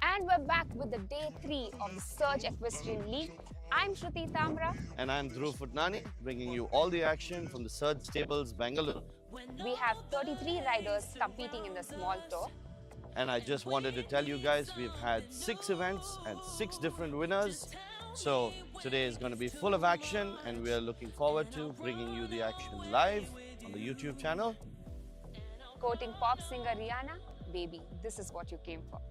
And we're back with the day 3 of the Surge Equestrian League. I'm Shruti Tamra. And I'm Dhruv Futnani, bringing you all the action from the Surge Stables, Bangalore. We have 33 riders competing in the small tour. And I just wanted to tell you guys, we've had 6 events and 6 different winners. So today is going to be full of action, and we are looking forward to bringing you the action live on the YouTube channel. Quoting pop singer Rihanna, "Baby, this is what you came for."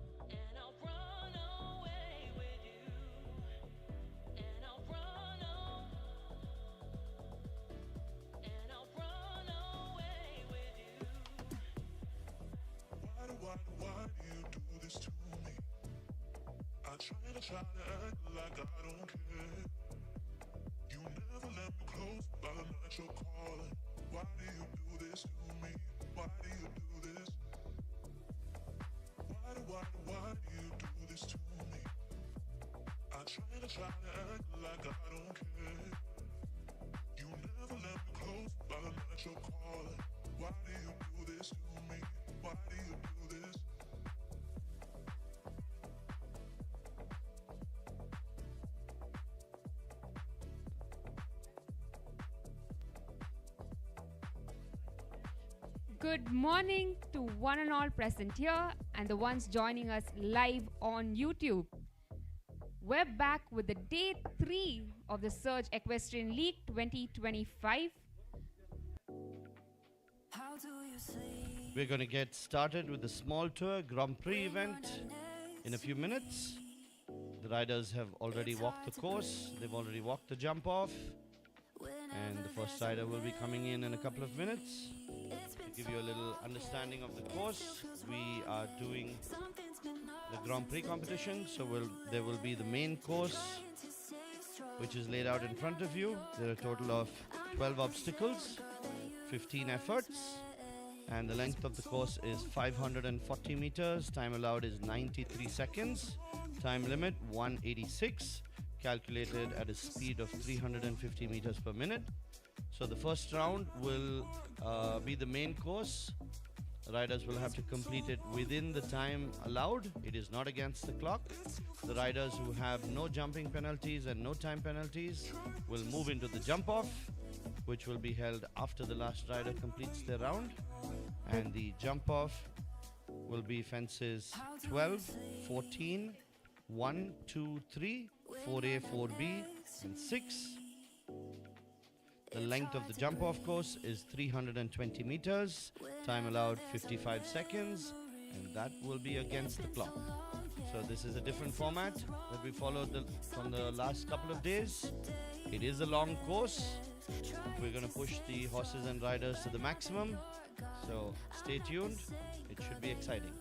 Try to act like I don't care. You never let me close, but I'm not your calling. Why do you do this to me? Why do you do this? Why do you do this to me? I try to act like I don't care. You never let me close, but I'm not your calling. Why do you do this to me? Why do you do this? Good morning to one and all present here and the ones joining us live on YouTube. We're back with the day 3 of the Surge Equestrian League 2025. We're going to get started with the small tour Grand Prix event in a few minutes. The riders have already walked the course, they've already walked the jump off, and the first rider will be coming in a couple of minutes. To give you a little understanding of the course, we are doing the Grand Prix competition, so there will be the main course, which is laid out in front of you. There are a total of 12 obstacles, 15 efforts, and the length of the course is 540 meters. Time allowed is 93 seconds. Time limit 186, calculated at a speed of 350 meters per minute. So the first round will be the main course. Riders will have to complete it within the time allowed. It is not against the clock. The riders who have no jumping penalties and no time penalties will move into the jump off, which will be held after the last rider completes their round. And the jump off will be fences 12, 14, 1, 2, 3, 4A, 4B, and 6. The length of the jump-off course is 320 meters, time allowed 55 seconds, and that will be against the clock. So this is a different format that we followed from the last couple of days. It is a long course. We're going to push the horses and riders to the maximum, so stay tuned. It should be exciting.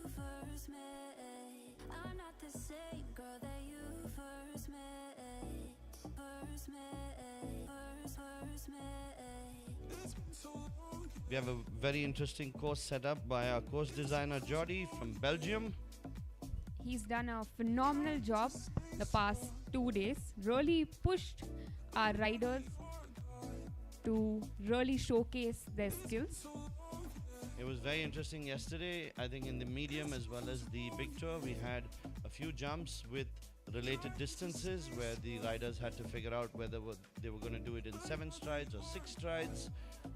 We have a very interesting course set up by our course designer Jordi from Belgium. He's done a phenomenal job the past 2 days, really pushed our riders to really showcase their skills. It was very interesting yesterday. I think in the medium as well as the big tour, we had a few jumps with related distances where the riders had to figure out whether they were going to do it in 7 strides or 6 strides.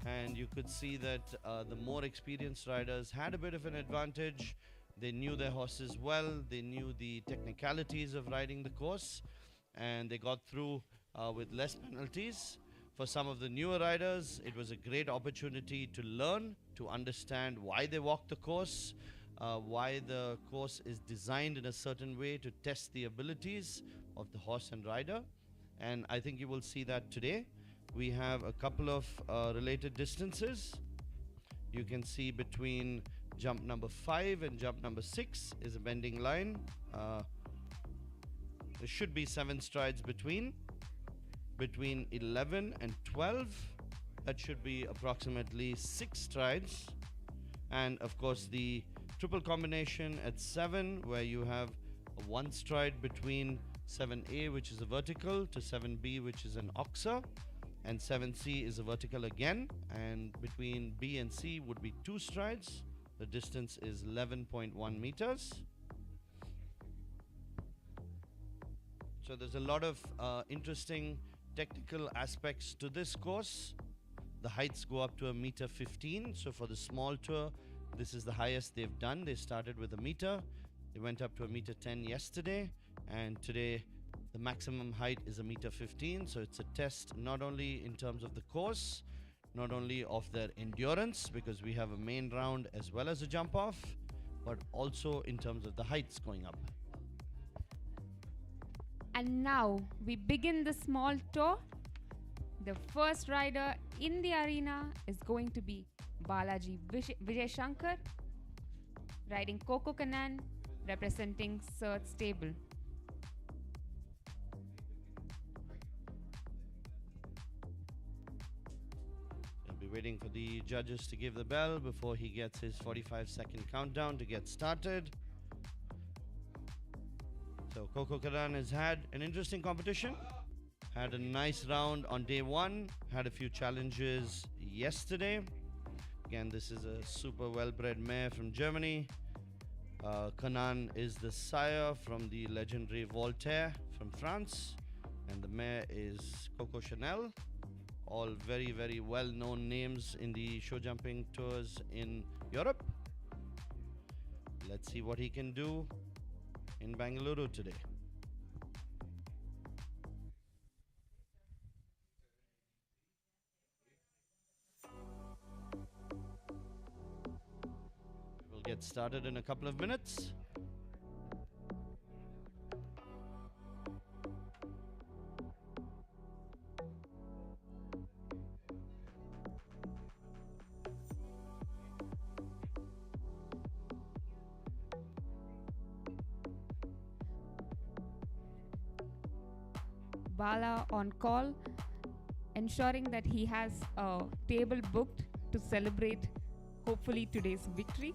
And you could see that the more experienced riders had a bit of an advantage. They knew their horses well, they knew the technicalities of riding the course, and they got through with less penalties. For some of the newer riders, it was a great opportunity to learn, to understand why they walked the course, why the course is designed in a certain way to test the abilities of the horse and rider. And I think you will see that today. We have a couple of related distances. You can see between jump number 5 and jump number 6 is a bending line. There should be 7 strides between 11 and 12. That should be approximately 6 strides. And of course the triple combination at 7, where you have a 1 stride between 7A, which is a vertical, to 7B, which is an oxer, and 7C is a vertical again, and between B and C would be 2 strides. The distance is 11.1 meters. So there's a lot of interesting technical aspects to this course. The heights go up to 1.15 meters. So for the small tour, this is the highest they've done. They started with 1 meter. They went up to 1.10 meters yesterday. And today, the maximum height is 1.15 meters. So it's a test not only in terms of the course, not only of their endurance, because we have a main round as well as a jump off, but also in terms of the heights going up. And now we begin the small tour. The first rider in the arena is going to be Balaji Vijay Shankar, riding Coco Kanan, representing Surge Stable. I'll be waiting for the judges to give the bell before he gets his 45-second countdown to get started. So Coco Karan has had an interesting competition, had a nice round on day one, had a few challenges yesterday. Again, this is a super well-bred mare from Germany. Kanan is the sire from the legendary Voltaire from France, and the mare is Coco Chanel. All very, very well-known names in the show jumping tours in Europe. Let's see what he can do in Bengaluru today. We'll get started in a couple of minutes. Bala on call, ensuring that he has a table booked to celebrate hopefully today's victory.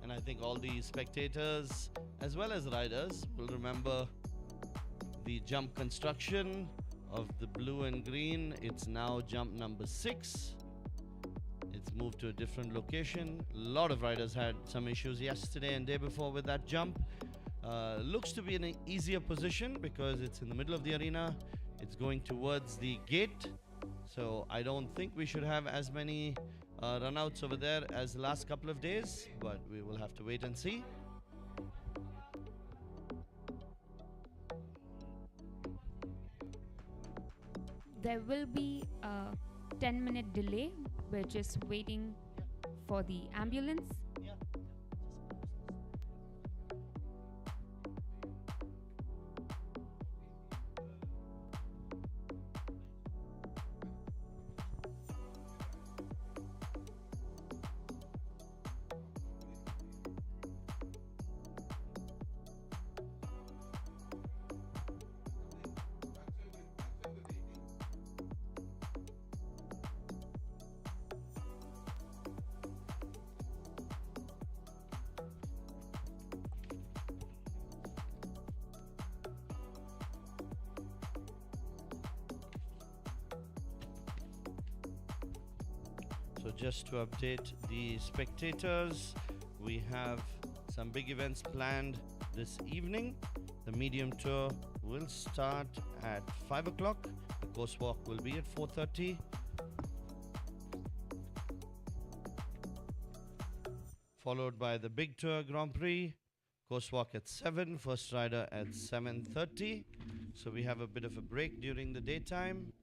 And I think all the spectators as well as riders will remember the jump construction of the blue and green. It's now jump number 6. It's moved to a different location. A lot of riders had some issues yesterday and day before with that jump. Looks to be in an easier position because it's in the middle of the arena. It's going towards the gate. So I don't think we should have as many runouts over there as the last couple of days, but we will have to wait and see. There will be a 10-minute delay. We're just waiting for the ambulance. So just to update the spectators, we have some big events planned this evening. The medium tour will start at 5 o'clock. The course walk will be at 4:30. Followed by the big tour Grand Prix. Course walk at 7, first rider at 7:30. So we have a bit of a break during the daytime.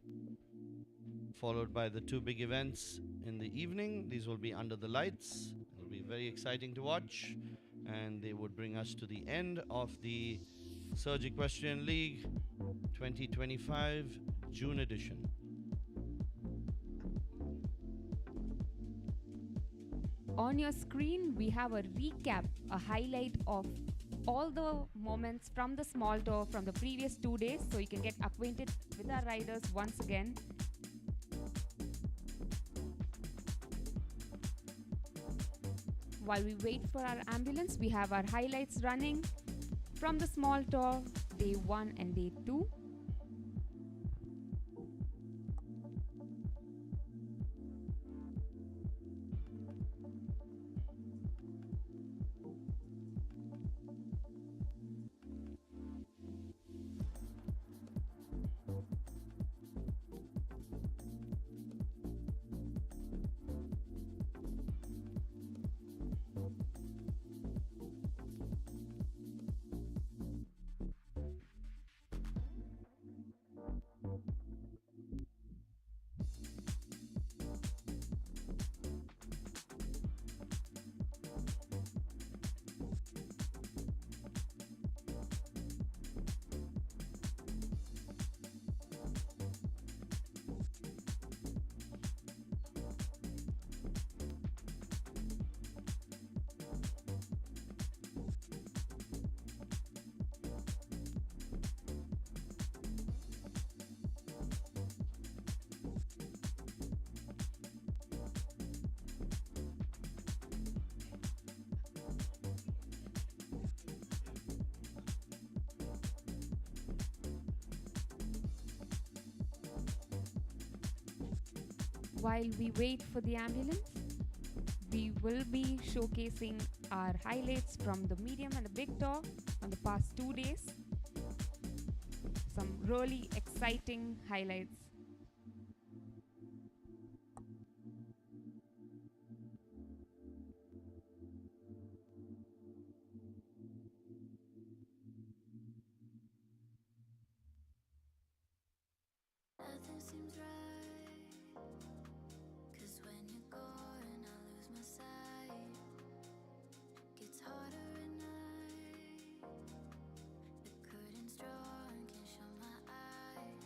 Followed by the two big events in the evening. These will be under the lights. It'll be very exciting to watch. And they would bring us to the end of the Surge Equestrian League 2025 June edition. On your screen, we have a recap, a highlight of all the moments from the small tour from the previous 2 days, so you can get acquainted with our riders once again. While we wait for our ambulance, we have our highlights running from the small tour, day 1 and day 2. while we wait for the ambulance, we will be showcasing our highlights from the medium and the big tour on the past 2 days. Some really exciting highlights. Nothing seems right, 'cause when you're gone I lose my sight. Gets harder at night, the curtain's drawn, can't shut my eyes.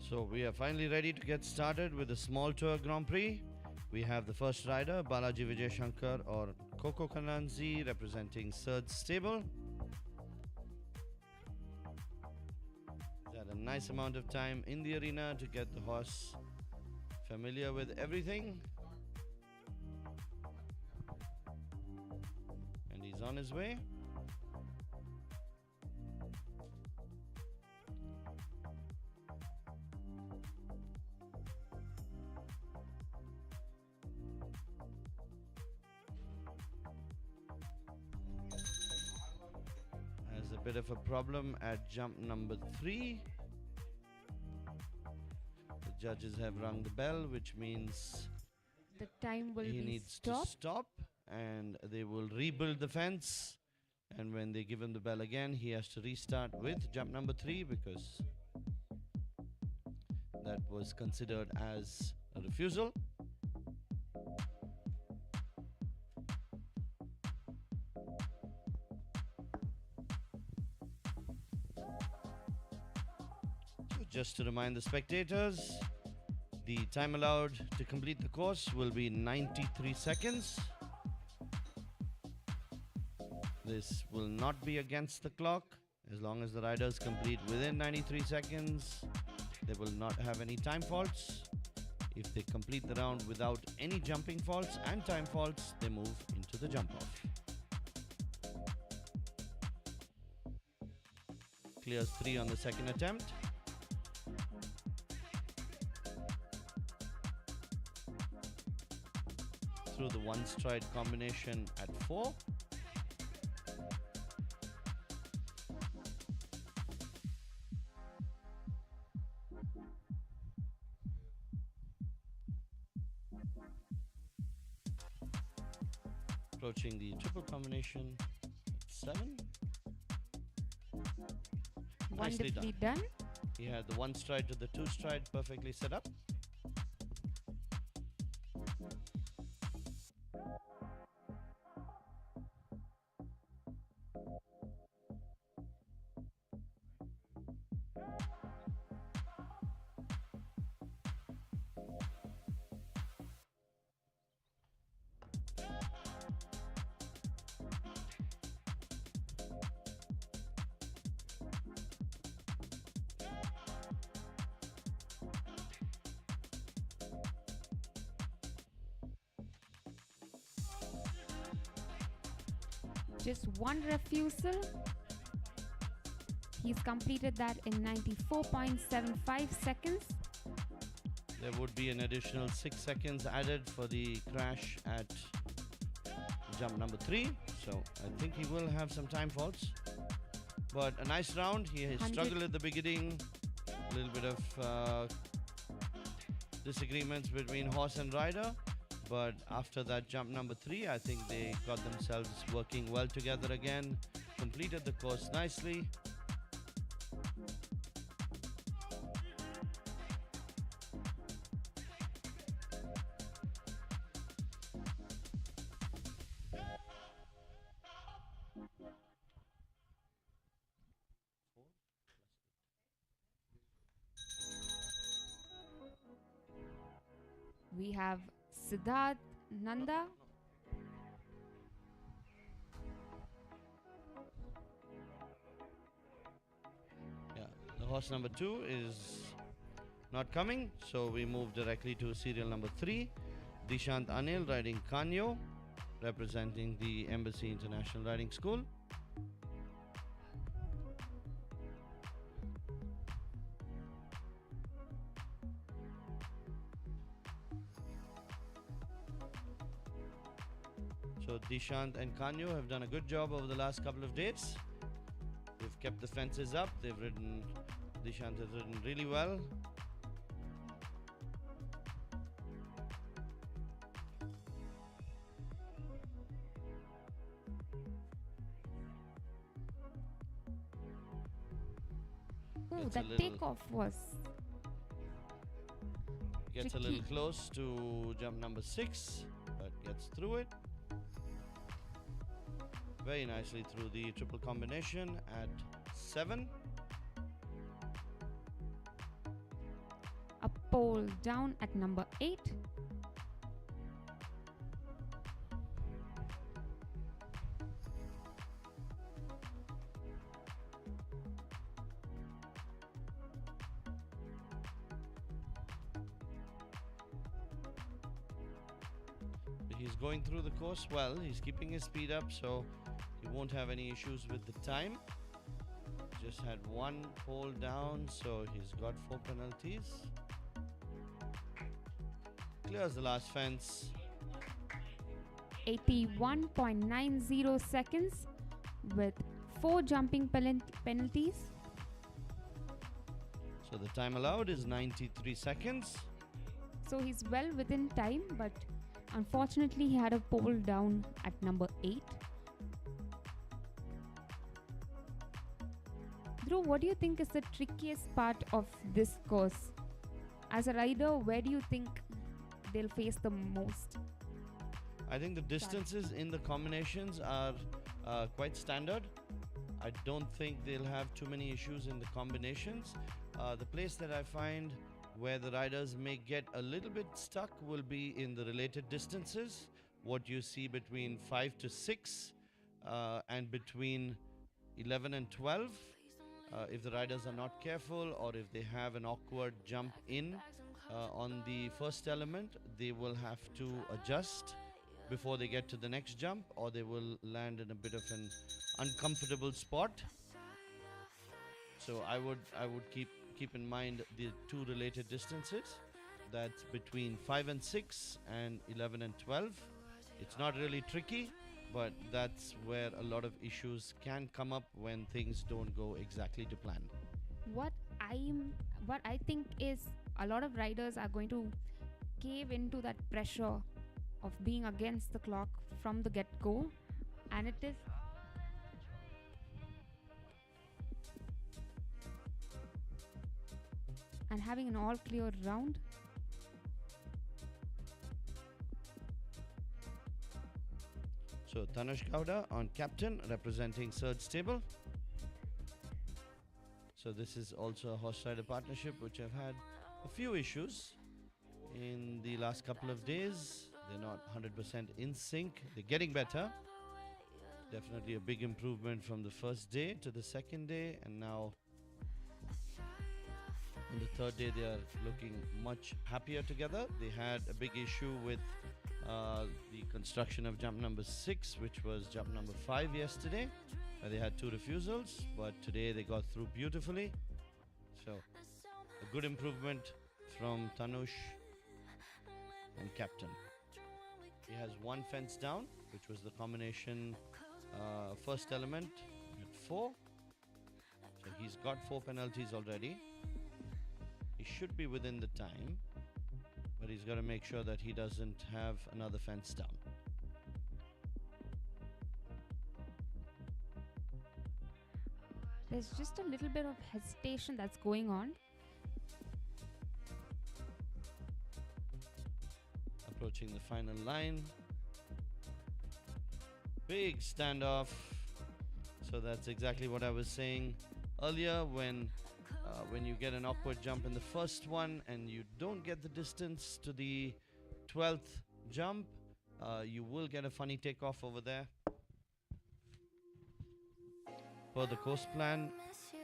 So we are finally ready to get started with the Small Tour Grand Prix. We have the first rider, Balaji Vijay Shankar or Coco Kananzi, representing Surge Stable. He's had a nice amount of time in the arena to get the horse familiar with everything. And he's on his way. Bit of a problem at jump number 3. The judges have rung the bell, which means The time will he be needs stopped. to stop, and they will rebuild the fence. And when they give him the bell again, he has to restart with jump number 3 because that was considered as a refusal. Just to remind the spectators, the time allowed to complete the course will be 93 seconds. This will not be against the clock. As long as the riders complete within 93 seconds, they will not have any time faults. If they complete the round without any jumping faults and time faults, they move into the jump off. Clears 3 on the second attempt. Through the one stride combination at 4. Approaching the triple combination at 7. Nicely Wonderfully done. done. He had the one stride to the two stride perfectly set up. Just one refusal. He's completed that in 94.75 seconds. There would be an additional 6 seconds added for the crash at jump number 3. So I think he will have some time faults. But a nice round. He has 100. struggled at the beginning. A little bit of disagreements between horse and rider. But after that jump number 3, I think they got themselves working well together again. Completed the course nicely. We have Siddharth Nanda. Yeah, the horse number 2 is not coming, so we move directly to serial number 3. Dishant Anil riding Kanyo, representing the Embassy International Riding School. So Dishant and Kanyo have done a good job over the last couple of days. They've kept the fences up. They've ridden, Dishant has ridden really well. Ooh, Gets a that little- takeoff was Gets a tricky. little close to jump number 6, but gets through it. Very nicely through the triple combination at 7. pole down at number 8. He's going through the course well. He's keeping his speed up, so he won't have any issues with the time. Just had one pole down, so he's got 4 penalties. Clears the last fence. 81.90 seconds with 4 jumping penalties. So the time allowed is 93 seconds. So he's well within time, but unfortunately he had a pole down at number 8. Dhruv, what do you think is the trickiest part of this course? As a rider, where do you think they'll face the most? I think the distances in the combinations are quite standard. I don't think they'll have too many issues in the combinations. The place that I find where the riders may get a little bit stuck will be in the related distances. What you see between 5 to 6 and between 11 and 12. If the riders are not careful, or if they have an awkward jump in on the first element, they will have to adjust before they get to the next jump, or they will land in a bit of an uncomfortable spot. So I would keep in mind the 2 related distances. That's between 5 and 6 and 11 and 12. It's not really tricky, but that's where a lot of issues can come up when things don't go exactly to plan. What I think is a lot of riders are going to cave into that pressure of being against the clock from the get-go, and it is and having an all clear round. So Tanush Gowda on captain, representing Surge Stable. So this is also a horse rider partnership which have had a few issues in the last couple of days. They're not 100% in sync. They're getting better. Definitely a big improvement from the first day to the second day, and now on the third day they are looking much happier together. They had a big issue with the construction of jump number 6, which was jump number 5 yesterday. They had 2 refusals, but today they got through beautifully. So a good improvement from Tanush and captain. He has 1 fence down, which was the combination first element at 4. So he's got 4 penalties already. He should be within the time, but he's got to make sure that he doesn't have another fence down. There's just a little bit of hesitation that's going on. Approaching the final line. Big standoff. So that's exactly what I was saying earlier. When you get an awkward jump in the first one and you don't get the distance to the 12th jump, you will get a funny takeoff over there. Per the course plan,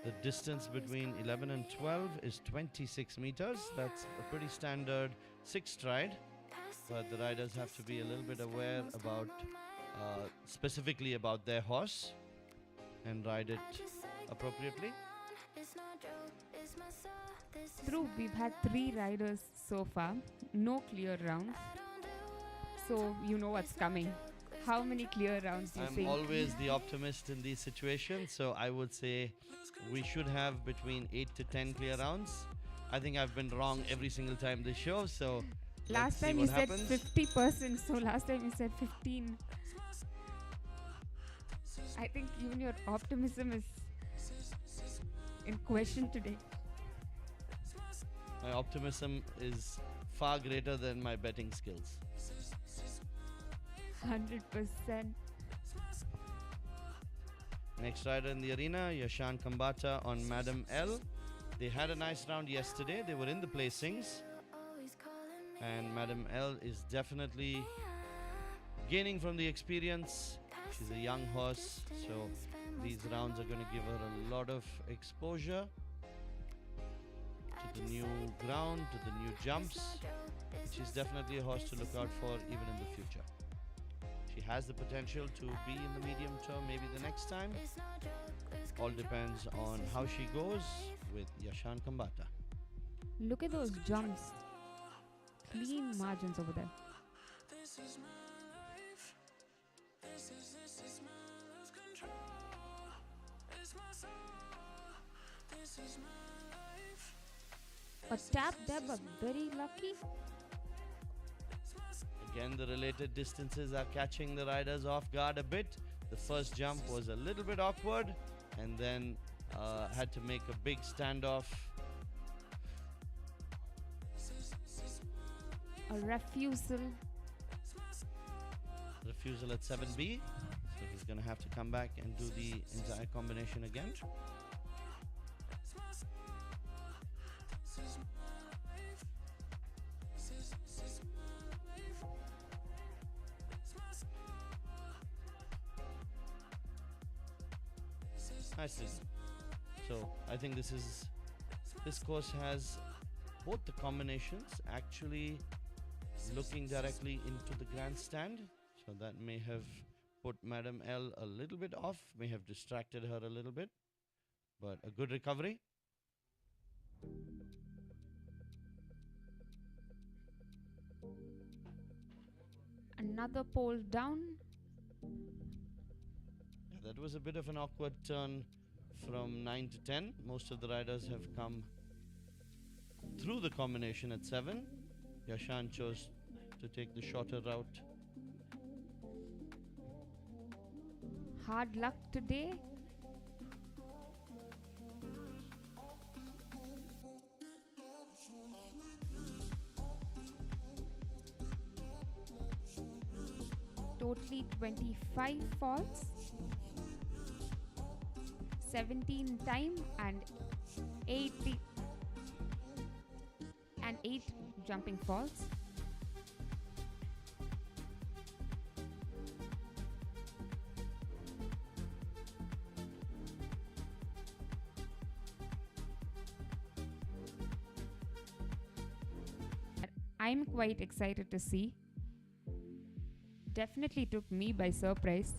the distance between 11 and 12 is 26 meters. That's a pretty standard 6 stride, but the riders have to be a little bit aware about specifically about their horse and ride it appropriately. Dhruv, we've had 3 riders so far, no clear rounds. So you know what's coming. How many clear rounds do you think? I'm always the optimist in these situations, so I would say we should have between 8 to 10 clear rounds. I think I've been wrong every single time this show, so last time you said 50%, so last time you said 15. I think even your optimism is in question today. My optimism is far greater than my betting skills. 100%. Next rider in the arena, Yashan Kambata on Madam L. They had a nice round yesterday. They were in the placings. And Madam L is definitely gaining from the experience. She's a young horse, so these rounds are going to give her a lot of exposure to the new ground, to the new jumps. She's definitely a horse to look out for even in the future. She has the potential to be in the medium term maybe the next time. All depends on how she goes with Yashan Kambata. Look at those jumps. Clean margins over there. A tap there, but very lucky. Again, the related distances are catching the riders off guard a bit. The first jump was a little bit awkward and then had to make a big standoff. A refusal. Refusal at 7B. So he's going to have to come back and do the entire combination again. Nicely. So I think this course has both the combinations actually looking directly into the grandstand. So that may have put Madam L a little bit off, may have distracted her a little bit, but a good recovery. Another pole down. Yeah, that was a bit of an awkward turn from 9 to 10. Most of the riders have come through the combination at 7. Yashan chose to take the shorter route. Hard luck today. Totally 25 falls, 17 time and 8 jumping falls. I'm quite excited to see. Definitely took me by surprise.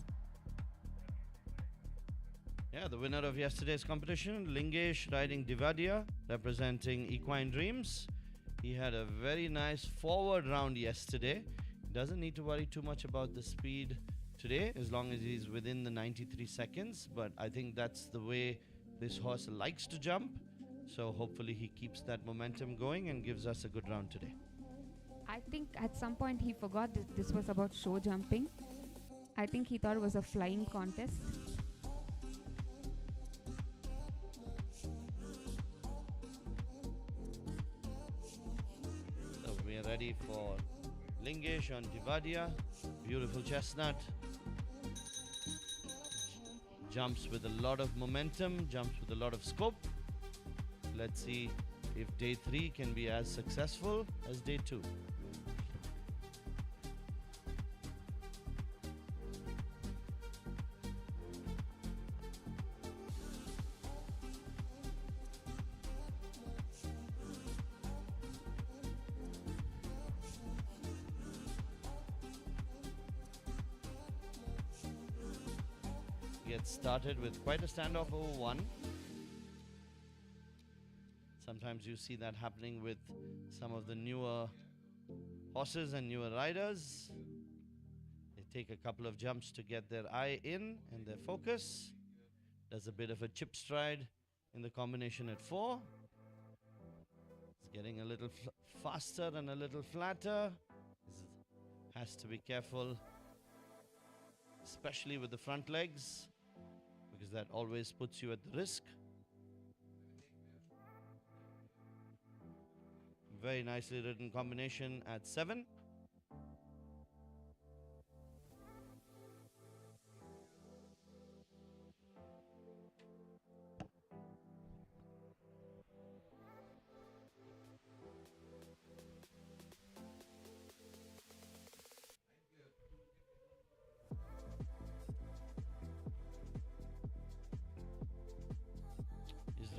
Yeah, the winner of yesterday's competition, Lingesh riding Divadia, representing Equine Dreams. He had a very nice forward round yesterday. Doesn't need to worry too much about the speed today as long as he's within the 93 seconds. But I think that's the way this horse likes to jump. So hopefully he keeps that momentum going and gives us a good round today. I think at some point he forgot that this was about show jumping. I think he thought it was a flying contest. So we are ready for Lingesh on Divadia. Beautiful chestnut. Jumps with a lot of momentum, jumps with a lot of scope. Let's see if day 3 can be as successful as day 2. Gets started with quite a standoff over 1. Sometimes you see that happening with some of the newer horses and newer riders. They take a couple of jumps to get their eye in and their focus. Does a bit of a chip stride in the combination at 4. It's getting a little faster and a little flatter. Has to be careful, especially with the front legs, because that always puts you at the risk. Very nicely written combination at 7.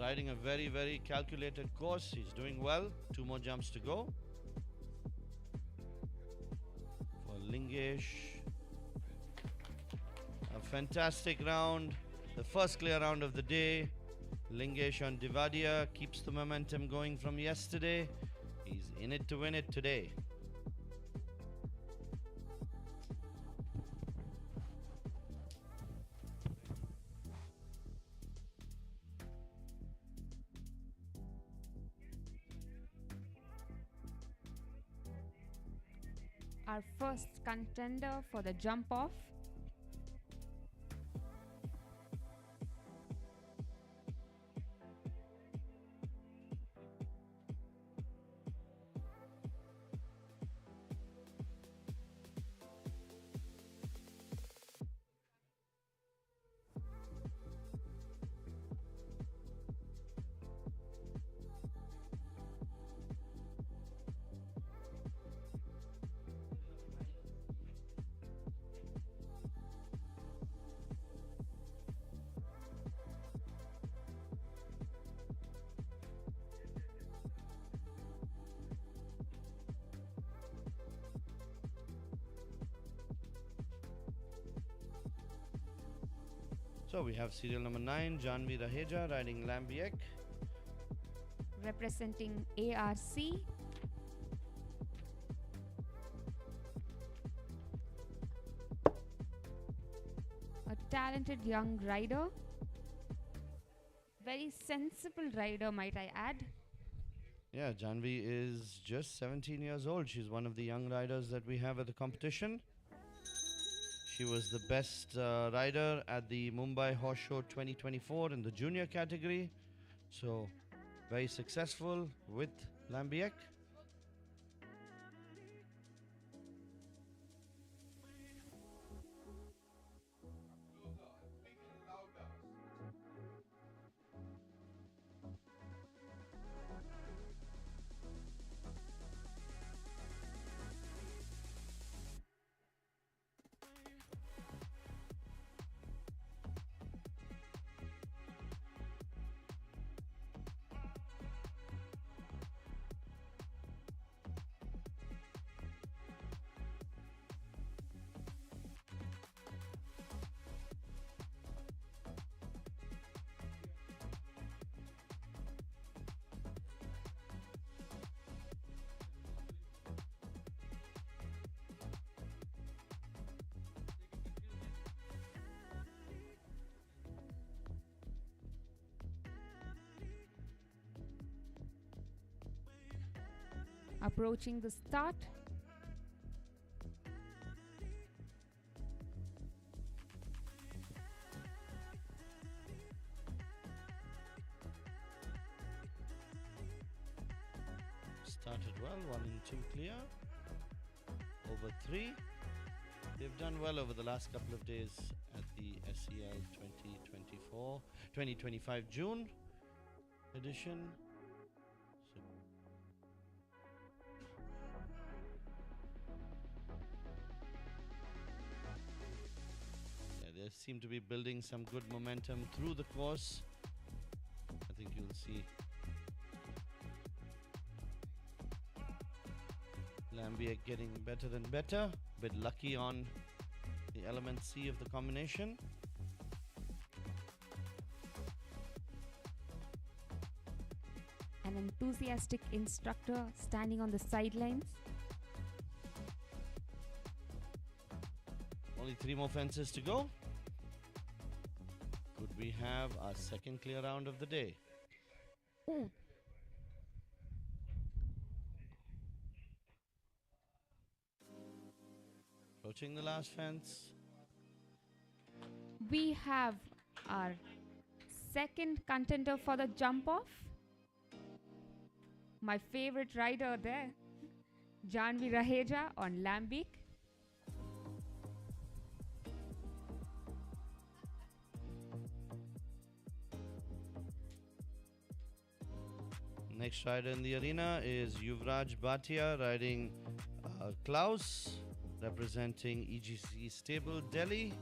riding a very, very calculated course. He's doing well. 2 more jumps to go. For Lingesh. A fantastic round. The first clear round of the day. Lingesh on Divadia keeps the momentum going from yesterday. He's in it to win it today. Our first contender for the jump off. So we have serial number 9, Janvi Raheja riding Lambiek. Representing ARC. A talented young rider. Very sensible rider, might I add. Yeah, Janvi is just 17 years old. She's one of the young riders that we have at the competition. She was the best rider at the Mumbai Horse Show 2024 in the junior category. So, very successful with Lambiek. Approaching the start. Started well, 1 and 2 clear. Over 3. They've done well over the last couple of days at the SEL 2025 June edition. So yeah, they seem to be building some good momentum through the course. I think you'll see Lambiek getting better and better. A bit lucky on the element C of the combination. An enthusiastic instructor standing on the sidelines. Only 3 more fences to go. Could we have our second clear round of the day? Oh, Approaching the last fence. we have our second contender for the jump off. My favorite rider there, Janvi Raheja on Lambiek. Next rider in the arena is Yuvraj Bhatia riding Klaus, representing EGC Stable Delhi.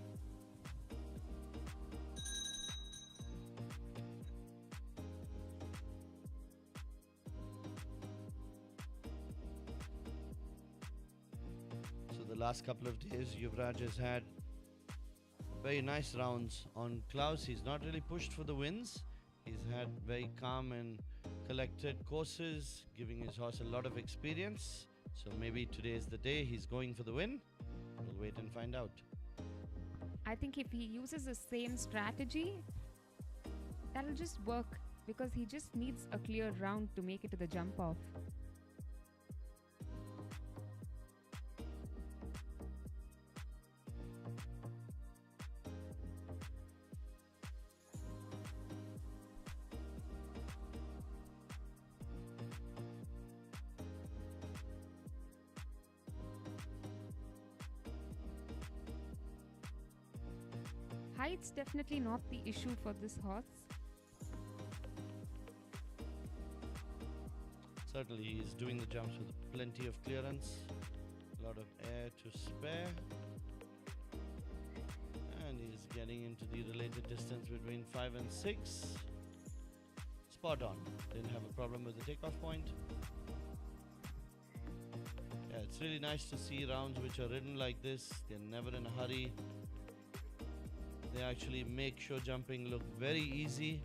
last couple of days, Yuvraj has had very nice rounds on Klaus. He's not really pushed for the wins. He's had very calm and collected courses, giving his horse a lot of experience. So maybe today is the day he's going for the win. We'll wait and find out. I think if he uses the same strategy, that'll just work because he just needs a clear round to make it to the jump off. Height's definitely not the issue for this horse. Certainly, he's doing the jumps with plenty of clearance, a lot of air to spare, and he's getting into the related distance between 5 and 6. Spot on. Didn't have a problem with the takeoff point. Yeah, it's really nice to see rounds which are ridden like this. They're never in a hurry. They actually make show jumping look very easy,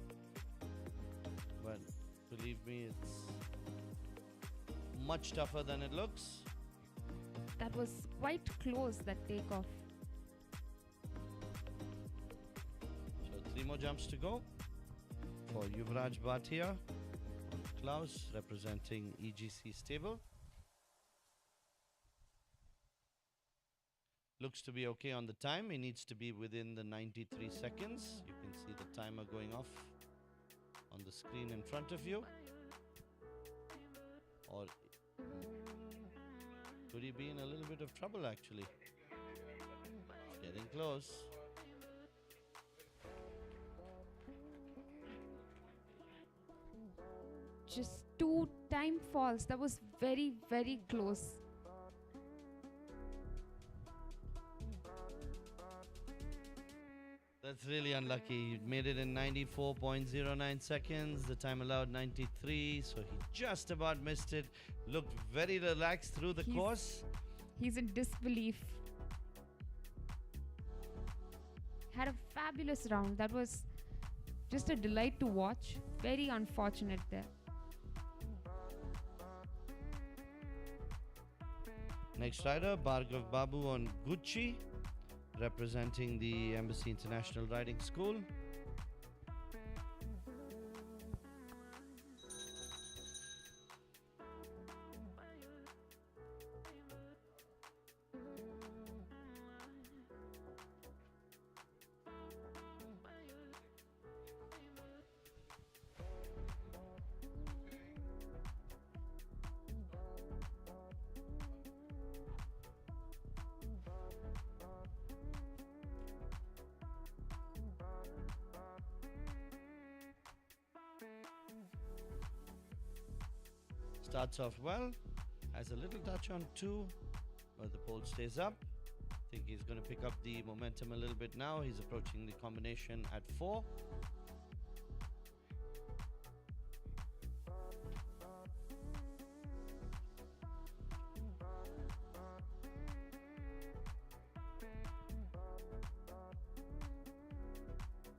but believe me, it's much tougher than it looks. That was quite close, that takeoff. So 3 more jumps to go for Yuvraj Bhatia, Klaus representing EGC stable. Looks to be okay on the time. He needs to be within the 93 seconds. You can see the timer going off on the screen in front of you. Or could he be in a little bit of trouble actually? Getting close. Just 2 time falls. That was very, very close. That's really unlucky. He made it in 94.09 seconds. The time allowed 93, so he just about missed it. Looked very relaxed through the course. He's in disbelief. Had a fabulous round. That was just a delight to watch. Very unfortunate there. Next rider, Bhargav Babu on Gucci, representing the Embassy International Riding School. Starts off well, has a little touch on 2, but the pole stays up. I think he's going to pick up the momentum a little bit now. He's approaching the combination at 4.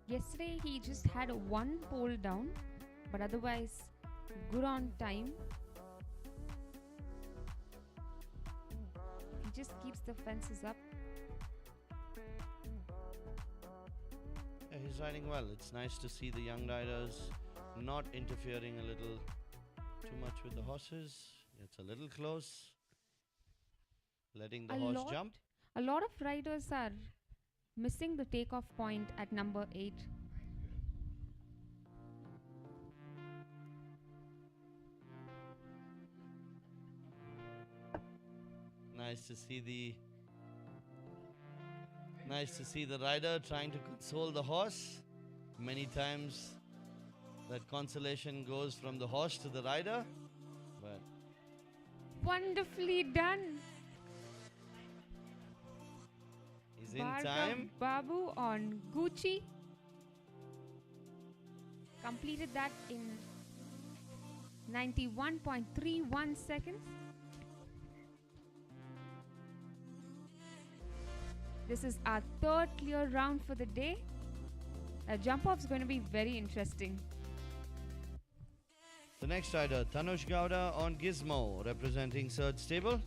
Yesterday he just had a 1 pole down, but otherwise good on time. He just keeps the fences up. Yeah, he's riding well. It's nice to see the young riders not interfering a little too much with the horses. It's a little close. Letting the horse jump. A lot of riders are missing the takeoff point at number 8. Nice to see the rider trying to console the horse. Many times that consolation goes from the horse to the rider, but Wonderfully done. he's in time. Babu on Gucci completed that in 91.31 seconds. This is our third clear round for the day. A jump off is going to be very interesting. The next rider, Tanush Gowda on Gizmo, representing Surge Stable.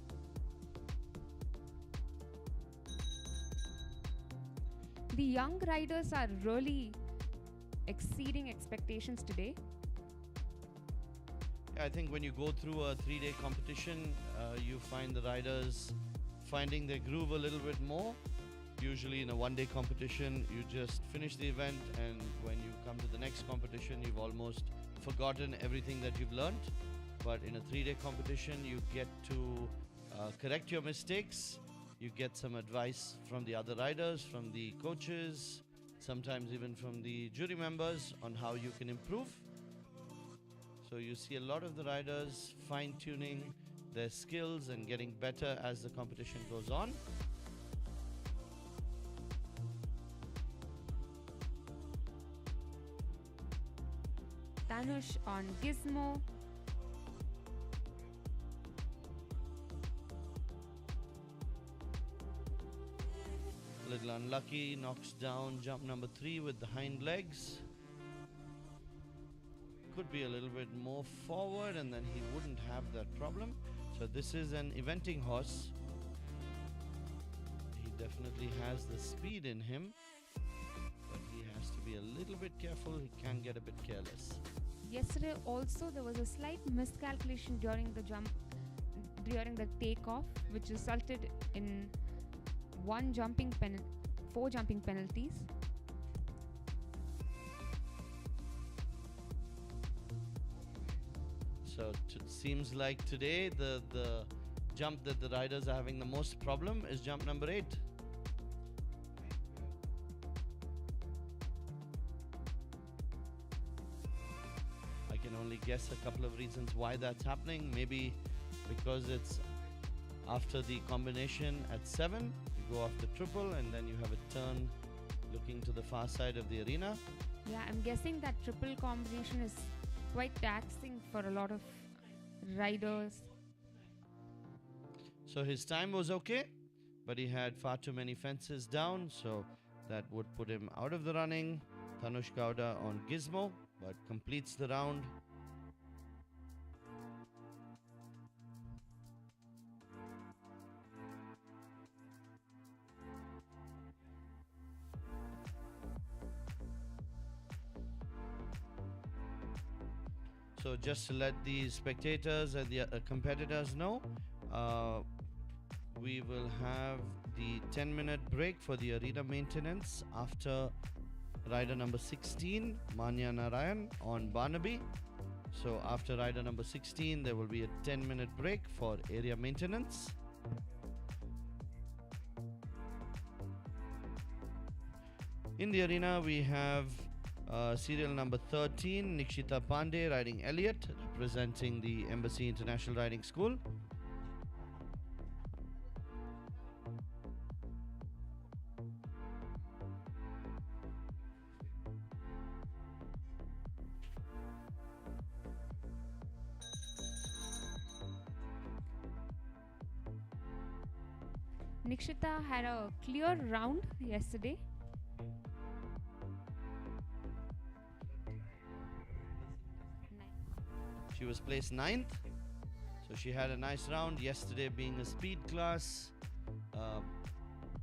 The young riders are really exceeding expectations today. I think when you go through a 3-day competition, you find the riders finding their groove a little bit more. Usually in a 1-day competition, you just finish the event, and when you come to the next competition, you've almost forgotten everything that you've learned. But in a 3-day competition, you get to correct your mistakes. You get some advice from the other riders, from the coaches, sometimes even from the jury members on how you can improve. So you see a lot of the riders fine-tuning their skills and getting better as the competition goes on. Tanush on Gizmo. A little unlucky, knocks down jump number 3 with the hind legs. Could be a little bit more forward and then he wouldn't have that problem. So this is an eventing horse. He definitely has the speed in him, but he has to be a little bit careful. He can get a bit careless. Yesterday also there was a slight miscalculation during the jump, during the takeoff, which resulted in 4 jumping penalties. So seems like today the jump that the riders are having the most problem is jump number 8. I can only guess a couple of reasons why that's happening. Maybe because it's after the combination at 7, you go off the triple and then you have a turn looking to the far side of the arena. Yeah, I'm guessing that triple combination is quite taxing for a lot of riders. So his time was okay, but he had far too many fences down, so that would put him out of the running. Tanush Gowda on Gizmo, but completes the round. So just to let the spectators and the competitors know, we will have the 10-minute break for the arena maintenance after rider number 16, Manya Narayan on Barnaby. So after rider number 16, there will be a 10-minute break for area maintenance. In the arena, we have serial number 13, Nikshita Pandey riding Elliott, representing the Embassy International Riding School. Nikshita had a clear round yesterday. She was placed 9th, so she had a nice round. Yesterday being a speed class,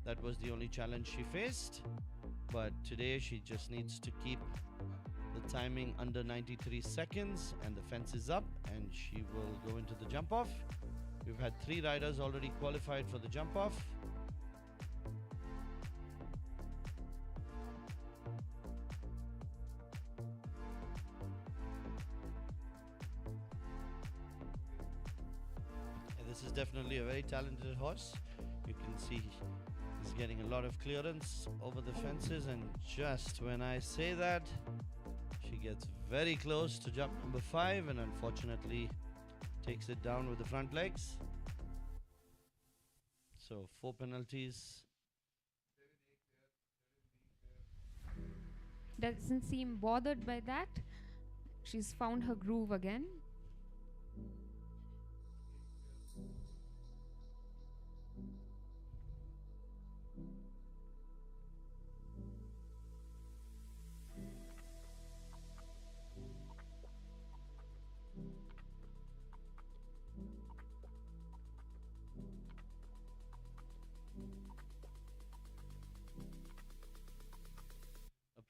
that was the only challenge she faced. But today she just needs to keep the timing under 93 seconds and the fence is up and she will go into the jump off. We've had 3 riders already qualified for the jump off. This is definitely a very talented horse. You can see he's getting a lot of clearance over the fences, and just when I say that, she gets very close to jump number 5 and unfortunately takes it down with the front legs. So 4 penalties. Doesn't seem bothered by that. She's found her groove again.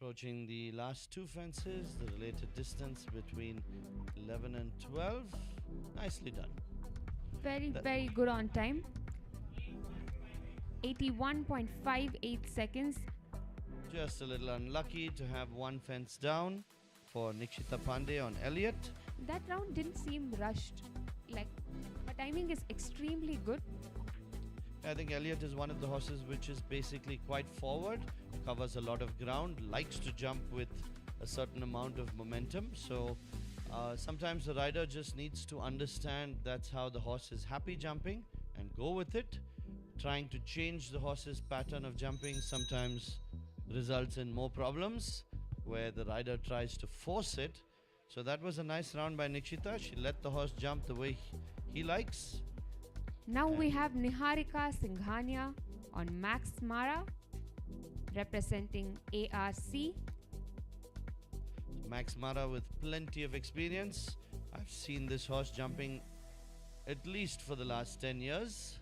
Approaching the last two fences, the related distance between 11 and 12. Nicely done. Very, That- very good on time. 81.58 seconds. Just a little unlucky to have one fence down for Nikshita Pandey on Elliott. That round didn't seem rushed. Like, her timing is extremely good. I think Elliott is one of the horses which is basically quite forward, covers a lot of ground, likes to jump with a certain amount of momentum. So sometimes the rider just needs to understand that's how the horse is happy jumping and go with it. Trying to change the horse's pattern of jumping sometimes results in more problems where the rider tries to force it. So that was a nice round by Nikshita. She let the horse jump the way he likes. Now we have Niharika Singhania on Max Mara representing ARC. Max Mara with plenty of experience. I've seen this horse jumping at least for the last 10 years.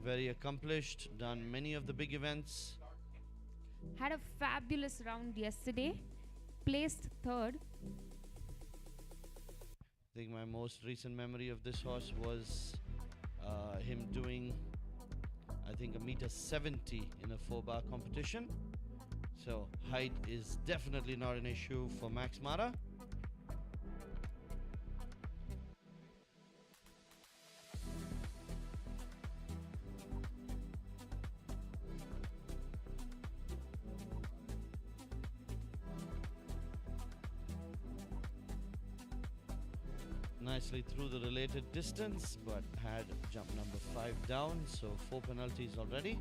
Very accomplished, done many of the big events. Had a fabulous round yesterday. Placed third. I think my most recent memory of this horse was him doing, I think, 1.70 m in a 4-bar competition. So height is definitely not an issue for Max Mara. Nicely through the related distance, but had jump number 5 down, so 4 penalties already.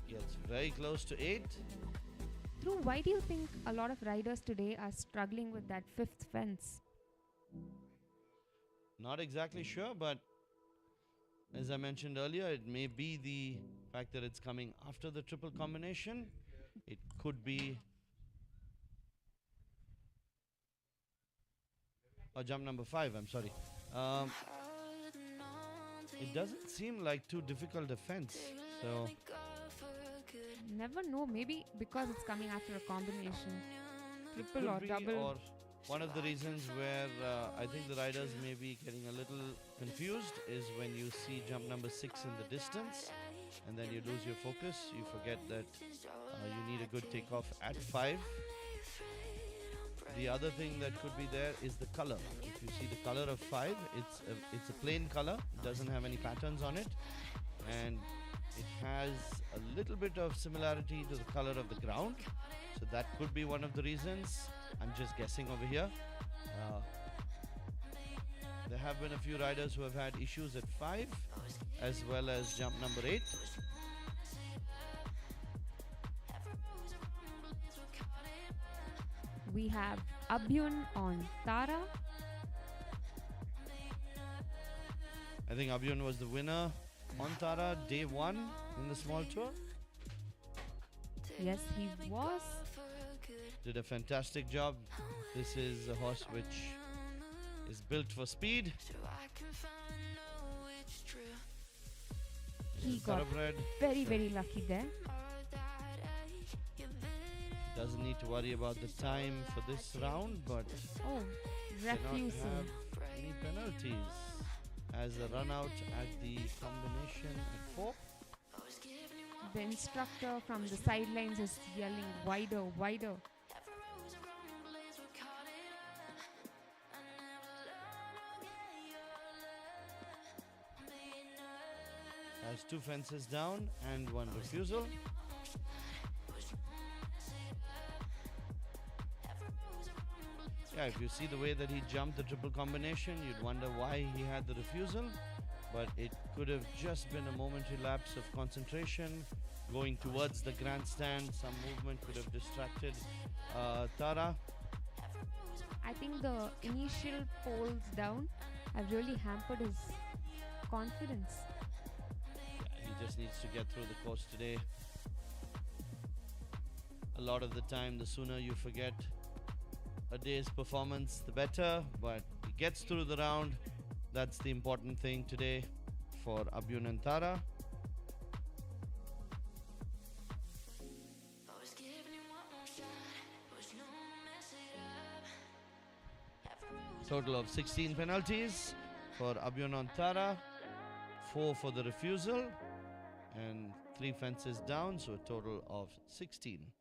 Gets very close to 8. Dhruv, why do you think a lot of riders today are struggling with that fifth fence? Not exactly sure, but as I mentioned earlier, it may be the fact that it's coming after the triple combination. It could be jump number 5, I'm sorry. It doesn't seem like too difficult a fence. So Never know, maybe because it's coming after a combination. Triple or could be, double. or one of the reasons where I think the riders may be getting a little confused is when you see jump number 6 in the distance and then you lose your focus. You forget that you need a good takeoff at 5. The other thing that could be there is the color. If you see the color of 5, it's a plain color. It doesn't have any patterns on it, and it has a little bit of similarity to the color of the ground. So that could be one of the reasons. I'm just guessing over here. There have been a few riders who have had issues at 5 as well as jump number 8. We have Abhyun on Tara. I think Abhyun was the winner on Tara day 1 in the small tour. Yes, he was. Did a fantastic job. This is a horse which is built for speed. He got Thoroughbred. very, very lucky there. Doesn't need to worry about the time for this round, but Oh, cannot refusal. have any penalties as a run out at the combination at 4. The instructor from the sidelines is yelling wider, wider. Has 2 fences down and 1 refusal. Yeah, if you see the way that he jumped the triple combination, you'd wonder why he had the refusal. But it could have just been a momentary lapse of concentration. Going towards the grandstand, some movement could have distracted Tara. I think the initial poles down have really hampered his confidence. Yeah, he just needs to get through the course today. A lot of the time, the sooner you forget a day's performance, the better. But he gets through the round, That's the important thing today for Abhyun and Tara. Always giving you one more shot, was no mess it up. Every rose Total of 16 penalties for Abhyun and Tara, 4 for the refusal, and 3 fences down, so a total of 16.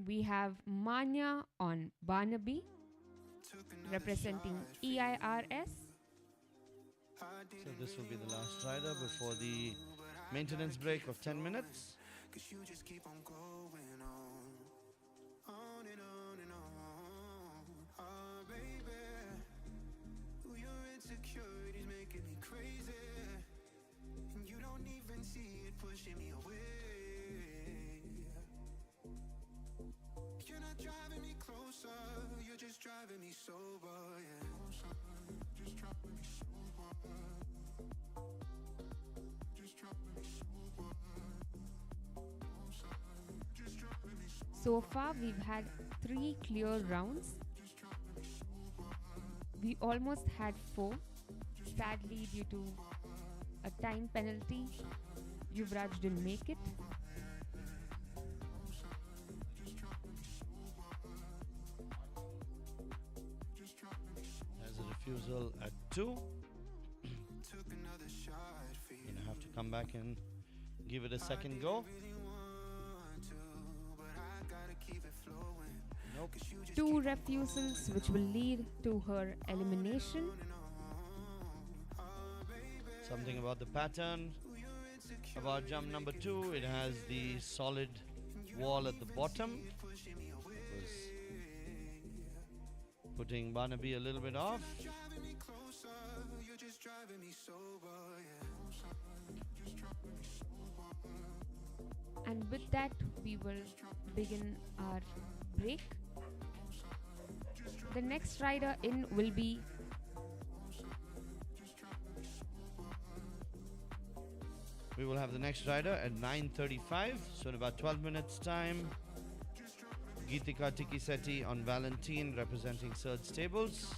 We have Manya on Barnaby, representing EIRS. So this will be the last rider before the maintenance break of 10 minutes. Cause you just keep on going on and on and on. Oh, baby, ooh, your insecurities making me crazy, and you don't even see it pushing me away. You're not driving me closer, you're just driving me sober, yeah. Just driving me sober. Just driving me sober. So far, we've had 3 clear rounds. We almost had 4. Sadly, due to a time penalty, Yuvraj didn't make it. There's a refusal at 2. Took another shot for you. Gonna have to come back and give it a second go. Really want to, but I gotta keep it flowing. Nope. 2 refusals, which will lead to her elimination. Something about the pattern. About jump number 2, it has the solid wall at the bottom. It was putting Barnaby a little bit off. Driving me closer, you're just driving me sober, yeah. And with that, we will begin our break. The next rider in will be We will have the next rider at 9:35, so in about 12 minutes time. Geetika Tikisetti on Valentine representing Surge Stables.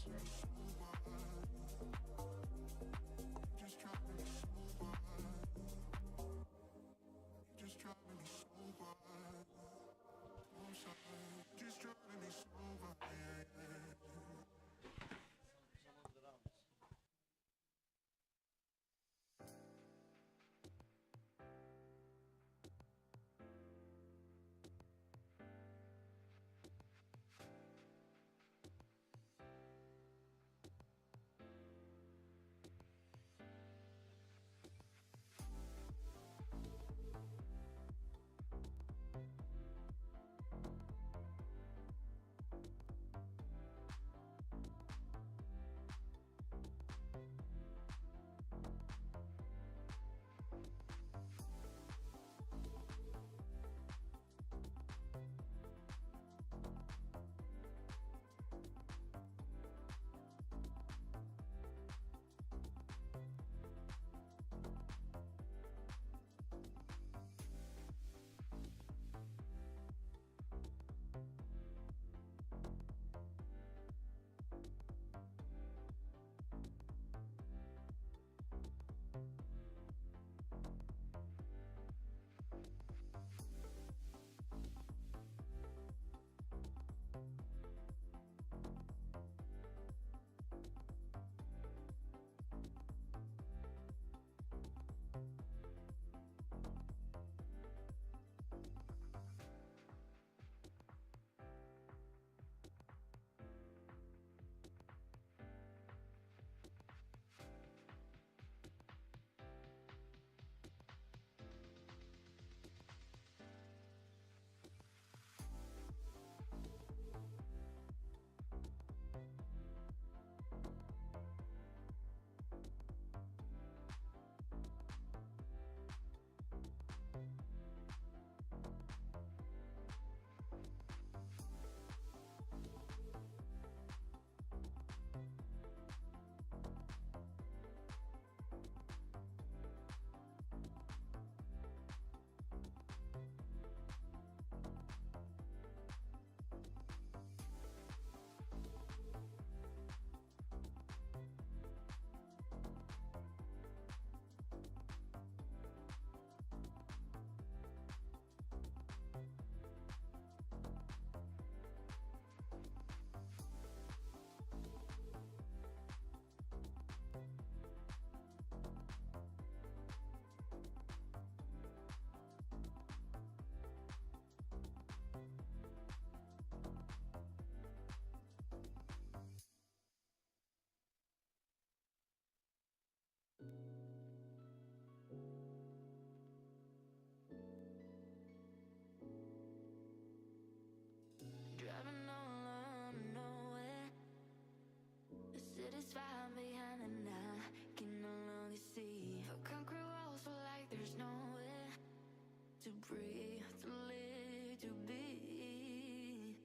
breathe, to live, to be.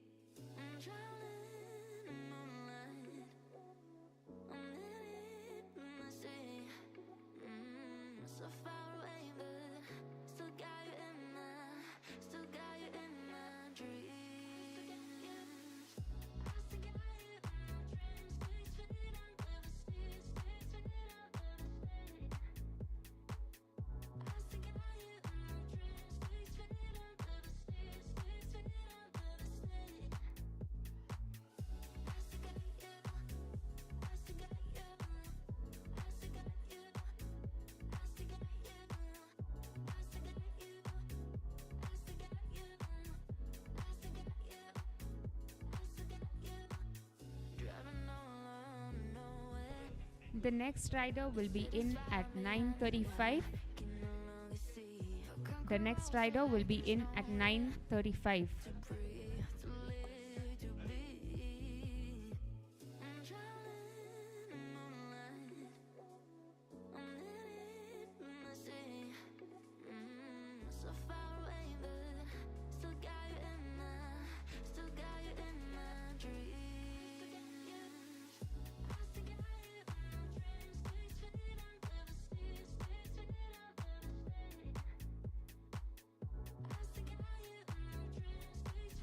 I'm drowning in moonlight. I'm in it, I say. So far away, but still got you in my dreams. I still got you in my dreams. 6 feet under the sea, 6 feet under the sea. I still got you in my dreams. 6 feet under the sea, 6 feet under the sea. I still got you. I still got you. I still got you. I still got you. I still got you. I still got you. I still got you. I still got you. Driving all alone, nowhere. The next rider will be in at 9:35. Can no longer see. I can't The next rider will be in at 9:35. breathe, to live, to be. I'm drowning in moonlight. I'm in it, I say. So far away, but still got you in my dreams. I still got you in my dreams. 6 feet under the sea, 6 feet under the sea. I still got you in my dreams. 6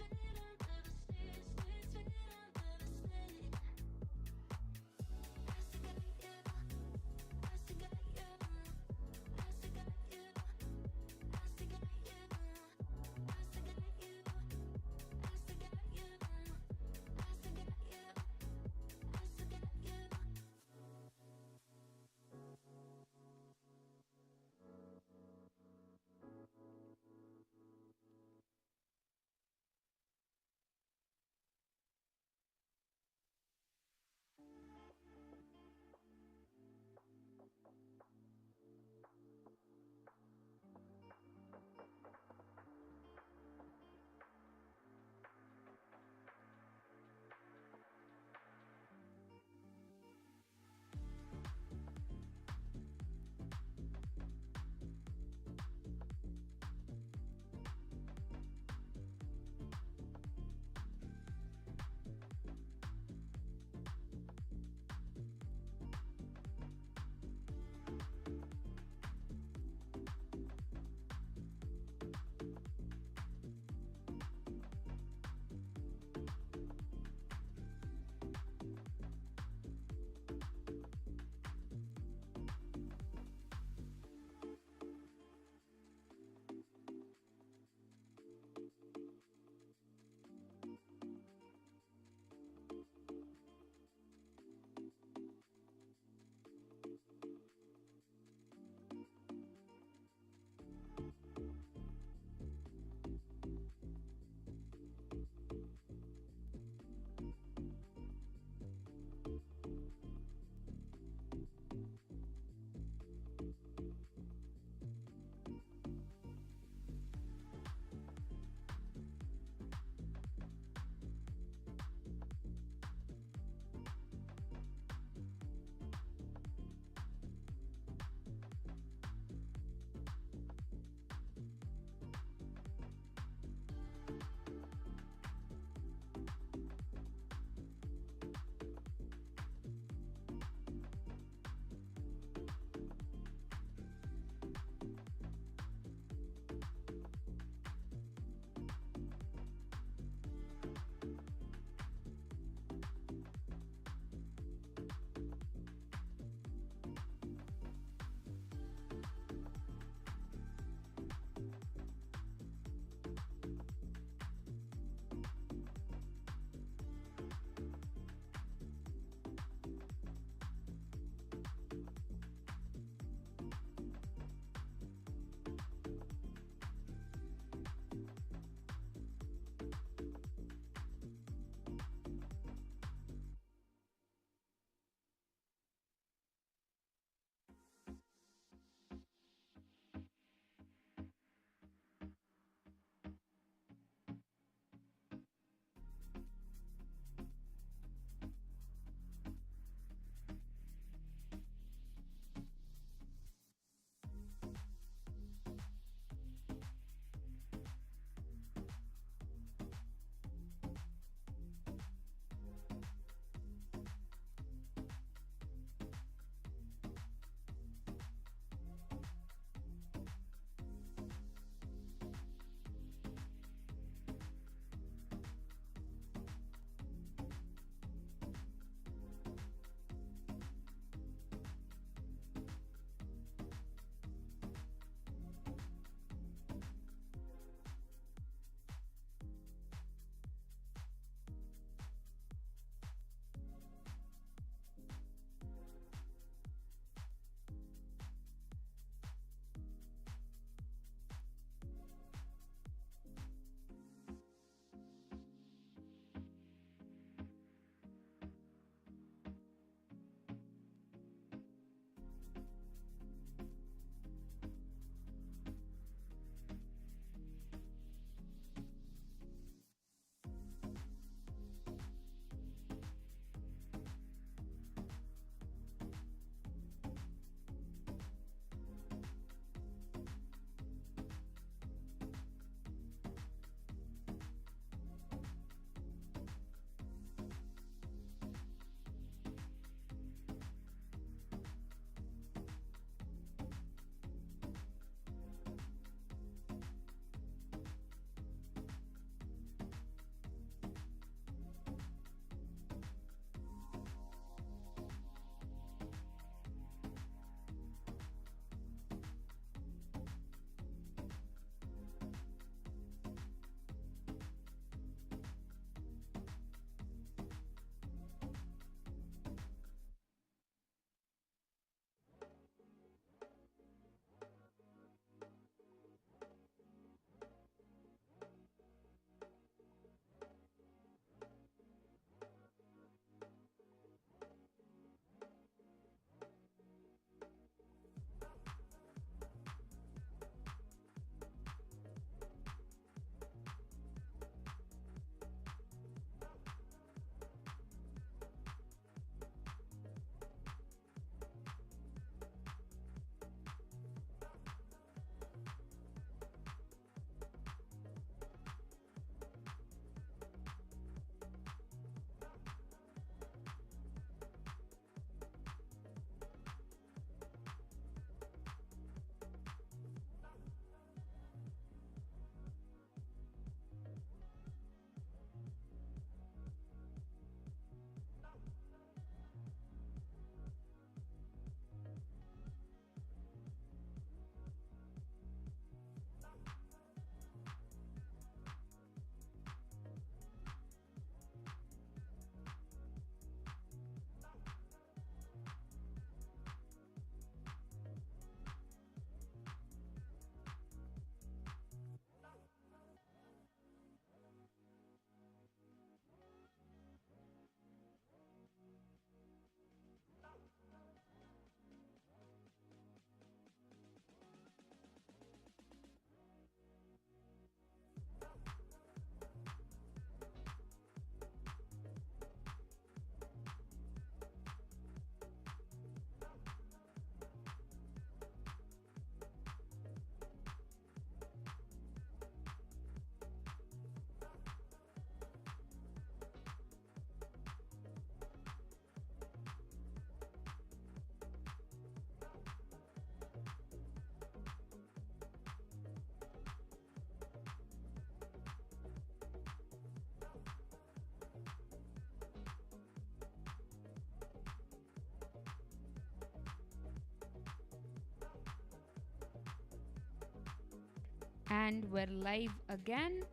And we're live again.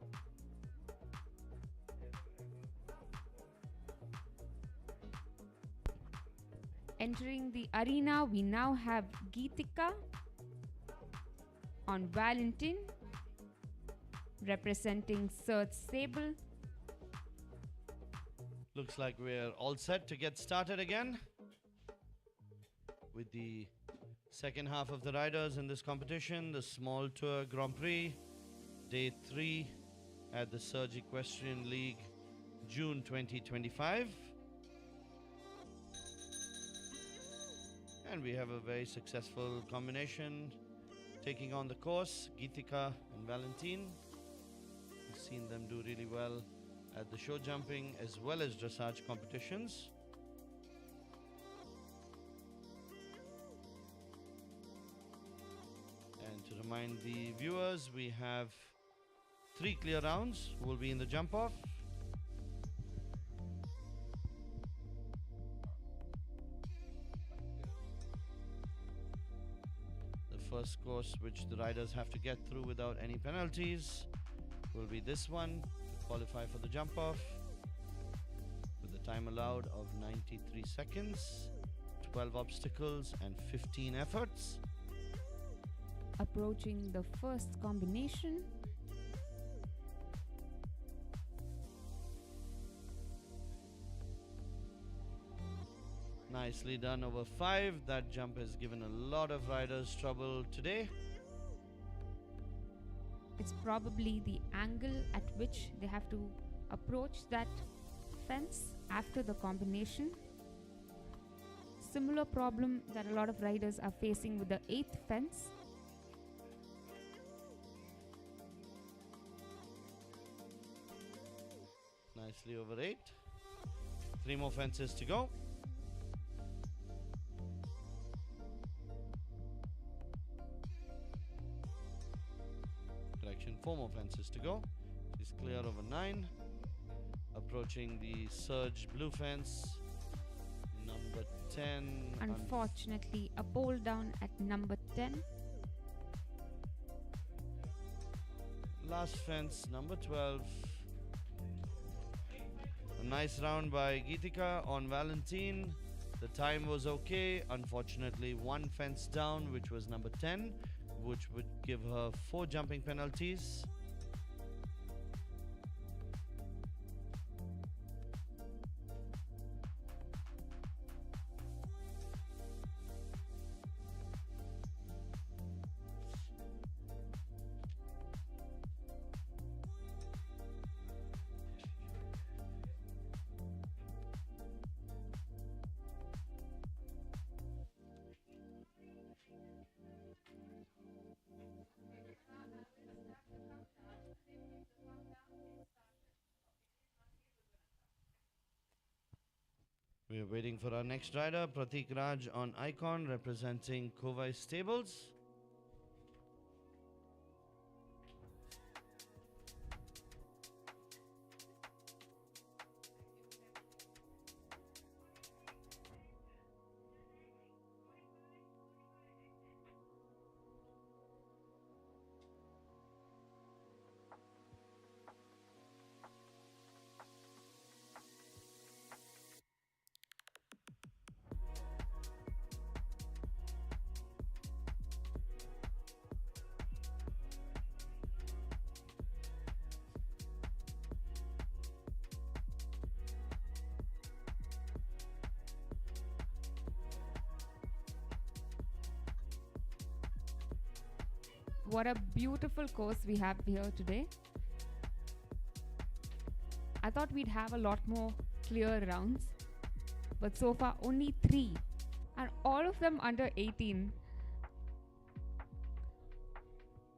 Entering the arena, we now have Geetika on Valentine, representing Surge Sable. Looks like we're all set to get started again with the second half of the riders in this competition, the Small Tour Grand Prix, Day 3 at the Surge Equestrian League, June 2025. And we have a very successful combination taking on the course, Geetika and Valentine. We've seen them do really well at the show jumping as well as dressage competitions. And to remind the viewers, we have 3 clear rounds who will be in the jump off. The first course which the riders have to get through without any penalties will be this one to qualify for the jump off, with the time allowed of 93 seconds, 12 obstacles and 15 efforts. Approaching the first combination. Nicely done over 5. That jump has given a lot of riders trouble today. It's probably the angle at which they have to approach that fence after the combination. Similar problem that a lot of riders are facing with the 8th fence. Nicely over 8. 3 more fences to go. Correction, 4 more fences to go. She's clear over 9. Approaching the Surge blue fence, number 10. Unfortunately, a pole down at number 10. Last fence, number 12. A nice round by Geetika on Valentine. The time was okay. Unfortunately, 1 fence down, which was number 10, which would give her 4 jumping penalties. We are waiting for our next rider, Pratik Raj on Icon, representing Kovai Stables. What a beautiful course we have here today. I thought we'd have a lot more clear rounds, but so far only 3, and all of them under 18.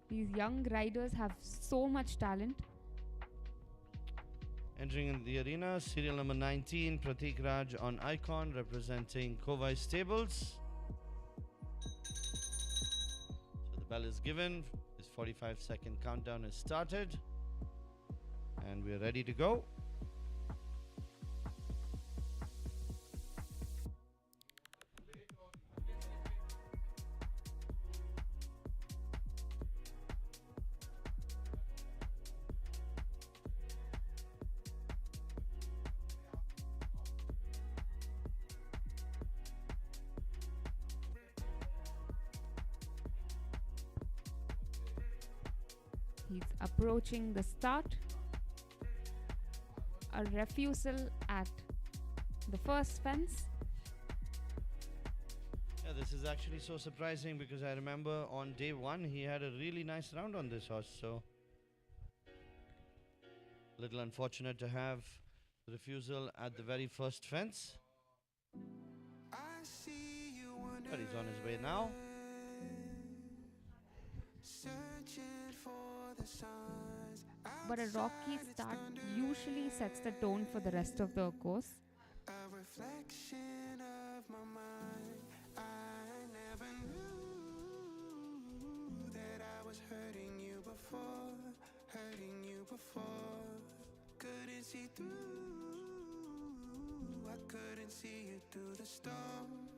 These young riders have so much talent. Entering in the arena, serial number 19, Pratik Raj on Icon, representing Kovai Stables. So the bell is given. This 45-second countdown has started. And we're ready to go. He's approaching the start. A refusal at the first fence. Yeah, this is actually so surprising because I remember on day one he had a really nice round on this horse. So, little unfortunate to have the refusal at the very first fence. I see you But he's on his way now. searching for the signs. But a rocky start usually sets the tone for the rest of the course. A reflection of my mind. I never knew that I was hurting you before. Couldn't see through. I couldn't see you through the storm.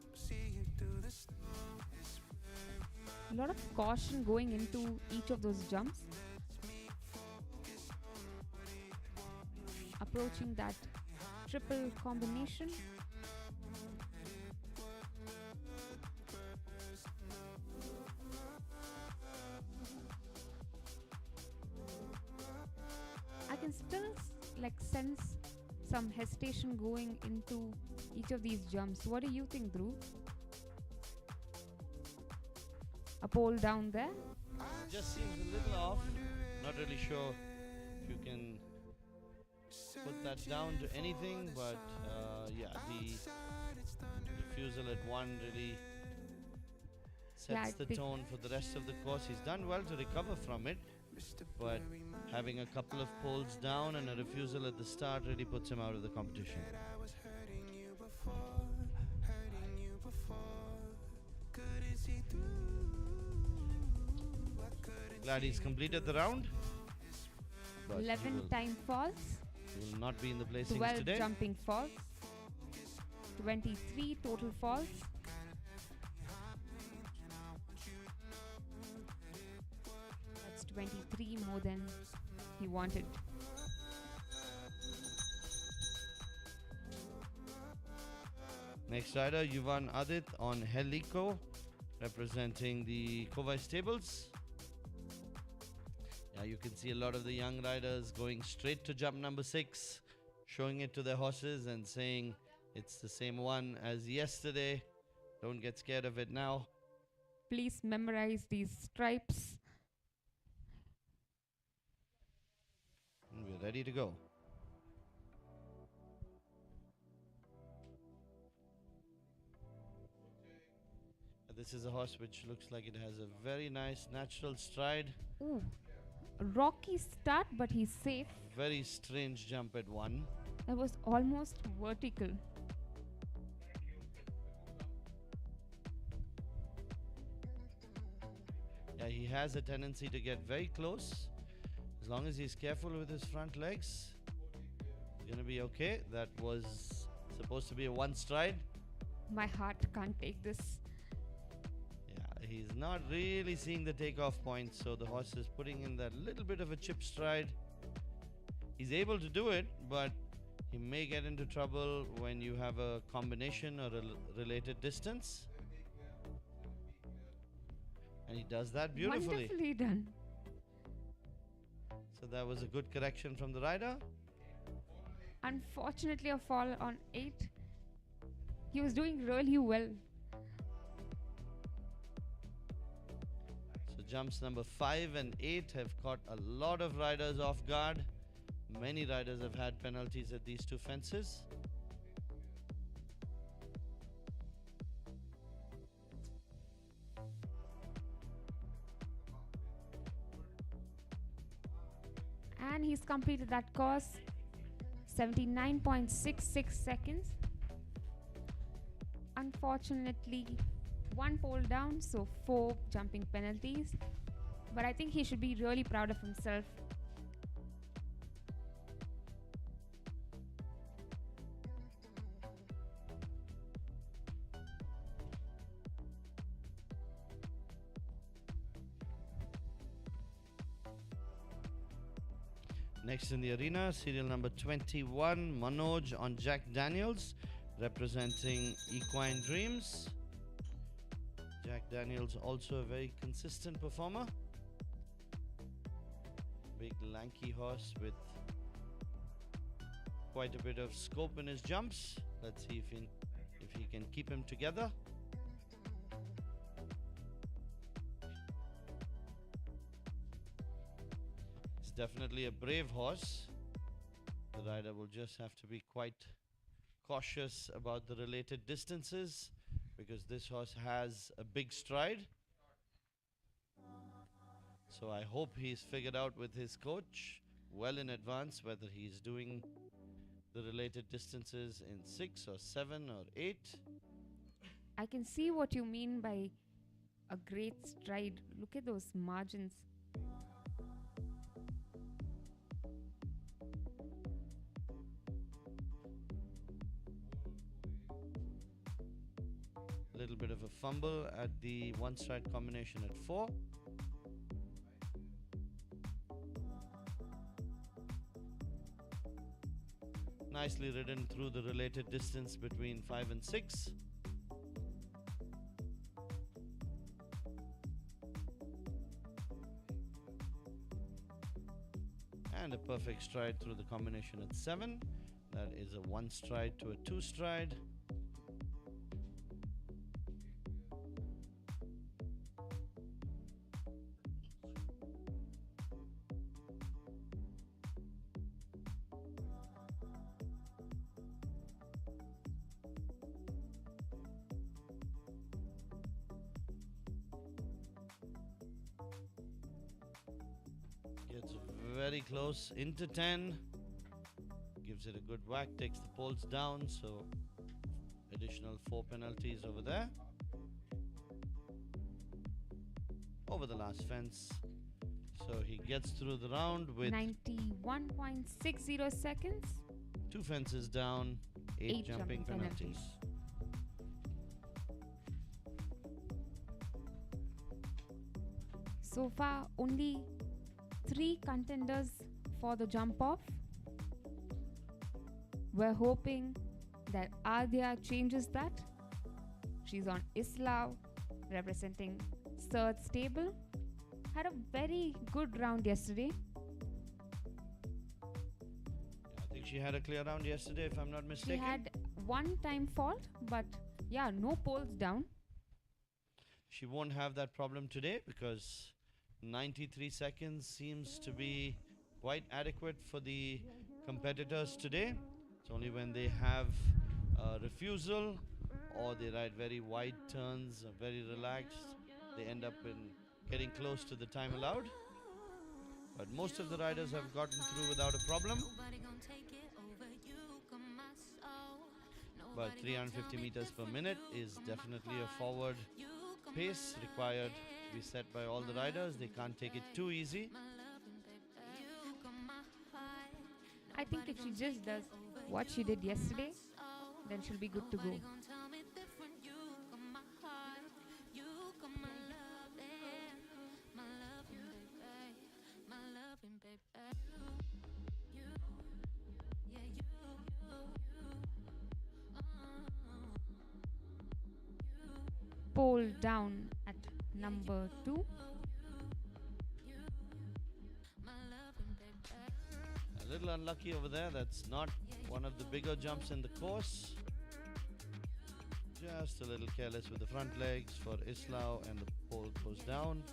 A lot of caution going into each of those jumps. Approaching that triple combination. I can still sense some hesitation going into each of these jumps. What do you think, Dhruv? A pole down there. Just seems a little off. Not really sure if you can put that down to anything, but yeah, the refusal at one really Yeah, I sets the think- tone for the rest of the course. He's done well to recover from it, but having a couple of poles down and a refusal at the start really puts him out of the competition. Glad he's completed the round. But he 11 will- time falls. he will not be in the placings 12 today. jumping falls. 23 total falls. That's 23 more than he wanted. Next rider, Yuvan Adit on Helico, representing the Kovai stables. Yeah, you can see a lot of the young riders going straight to jump number 6, showing it to their horses and saying it's the same one as yesterday. Don't get scared of it now. Please memorize these stripes. And we're ready to go. This is a horse which looks like it has a very nice natural stride. Ooh, a rocky start, but he's safe. Very strange jump at one. That was almost vertical. Yeah, he has a tendency to get very close. As long as he's careful with his front legs, he's gonna be okay. That was supposed to be a one stride. My heart can't take this. Yeah, he's not really seeing the takeoff point, so the horse is putting in that little bit of a chip stride. He's able to do it, but he may get into trouble when you have a combination or a related distance. And he does that beautifully. Wonderfully done. So that was a good correction from the rider. Unfortunately, a fall on 8. He was doing really well. So jumps number 5 and 8 have caught a lot of riders off guard. Many riders have had penalties at these two fences. And he's completed that course. 79.66 seconds. Unfortunately, one pole down, so 4 jumping penalties. But I think he should be really proud of himself. Next in the arena, serial number 21, Manoj on Jack Daniels, representing Equine Dreams. Jack Daniels also a very consistent performer. big lanky horse with quite a bit of scope in his jumps. Let's see if he can keep him together. It's definitely a brave horse. The rider will just have to be quite cautious about the related distances because this horse has a big stride. So I hope he's figured out with his coach well in advance whether he's doing the related distances in 6 or 7 or 8. I can see what you mean by a great stride. Look at those margins. A little bit of a fumble at the one stride combination at 4. Nicely ridden through the related distance between 5 and 6. And a perfect stride through the combination at 7. That is a 1 stride to a 2 stride. Gets very close into 10. Gives it a good whack, takes the poles down, so additional 4 penalties over there. Over the last fence. So he gets through the round with 91.60 seconds. 2 fences down, 8 Eight jumping jumping penalties. penalties. So far, only 3 contenders for the jump off. We're hoping that Adya changes that. She's on Islau, representing third stable. Had a very good round yesterday. I think she had a clear round yesterday, if I'm not She mistaken. had one time fault, but yeah, no poles down. She won't have that problem today because 93 seconds seems to be quite adequate for the competitors today. It's only when they have a refusal or they ride very wide turns, very relaxed, they end up in getting close to the time allowed. But most of the riders have gotten through without a problem. But 350 meters per minute is definitely a forward pace required to be set by all the riders. They can't take it too easy. I think if she just does what she did yesterday, then she'll be good to go. Pole down at number 2. A little unlucky over there. That's not one of the bigger jumps in the course. Just a little careless with the front legs for Islau, and the pole goes down.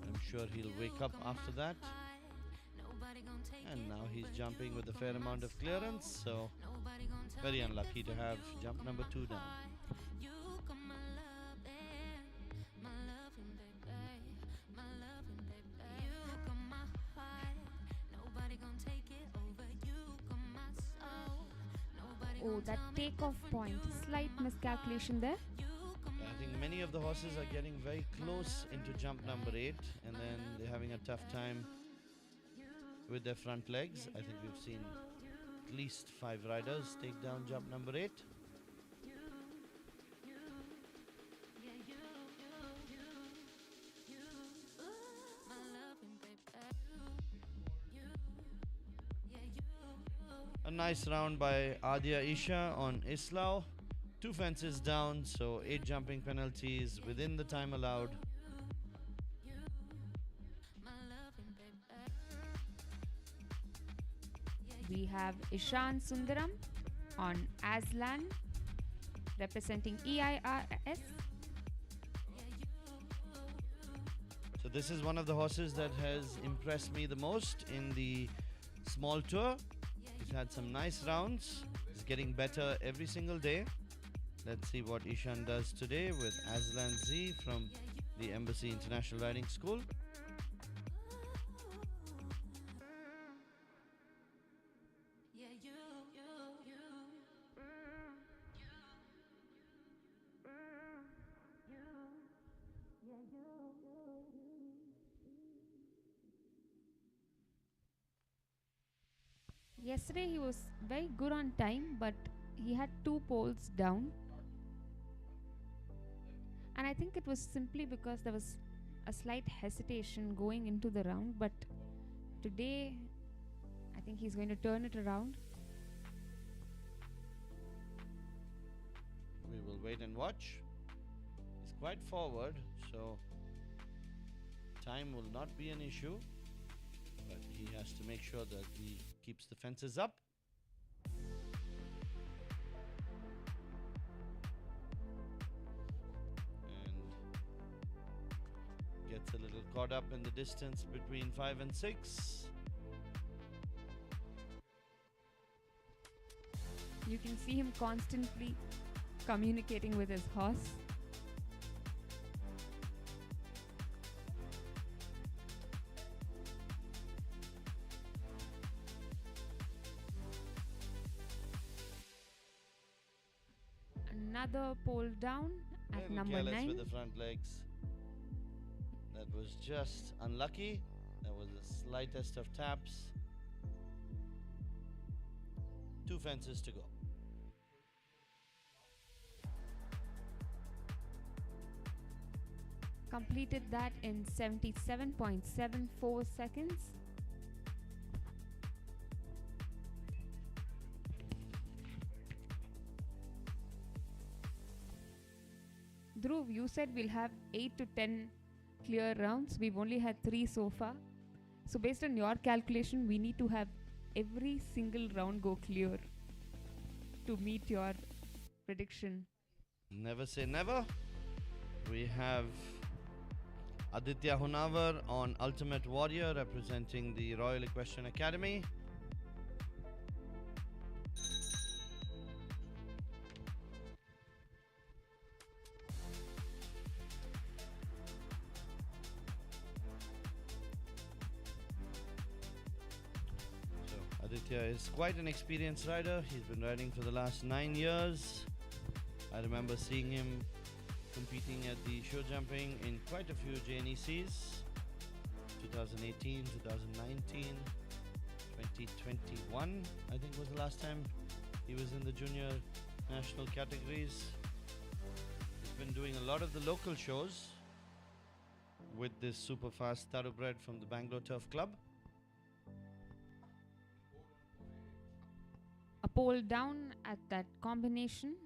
I'm sure he'll wake up after that. And now he's jumping with a fair amount of clearance, so very unlucky to have jump number 2 down. Oh, that takeoff point. Slight miscalculation there. I think many of the horses are getting very close into jump number 8, and then they're having a tough time with their front legs. I think we've seen at least 5 riders take down jump number 8. A nice round by Adya Isha on Islau. 2 fences down, so 8 jumping penalties within the time allowed. We have Ishan Sundaram on Aslan, representing EIRS. So this is one of the horses that has impressed me the most in the small tour. He's had some nice rounds. He's getting better every single day. Let's see what Ishan does today with Aslan Z from the Embassy International Riding School. Yesterday he was very good on time, but he had 2 poles down. And I think it was simply because there was a slight hesitation going into the round, but today I think he's going to turn it around. We will wait and watch. He's quite forward, so time will not be an issue. But he has to make sure that he keeps the fences up. And gets a little caught up in the distance between 5 and 6. You can see him constantly communicating with his horse. Another pole down at Little number careless 9. with the front legs. That was just unlucky. That was the slightest of taps. 2 fences to go. Completed that in 77.74 seconds. Dhruv, you said we'll have 8 to 10 clear rounds. We've only had 3 so far. So based on your calculation, we need to have every single round go clear to meet your prediction. Never say never. We have Aditya Hunavar on Ultimate Warrior representing the Royal Equestrian Academy. So Aditya is quite an experienced rider. He's been riding for the last 9 years. I remember seeing him competing at the show jumping in quite a few JNECs. 2018, 2019, 2021 I think was the last time he was in the junior national categories. He's been doing a lot of the local shows with this super fast thoroughbred from the Bangalore Turf Club. A pole down at that combination.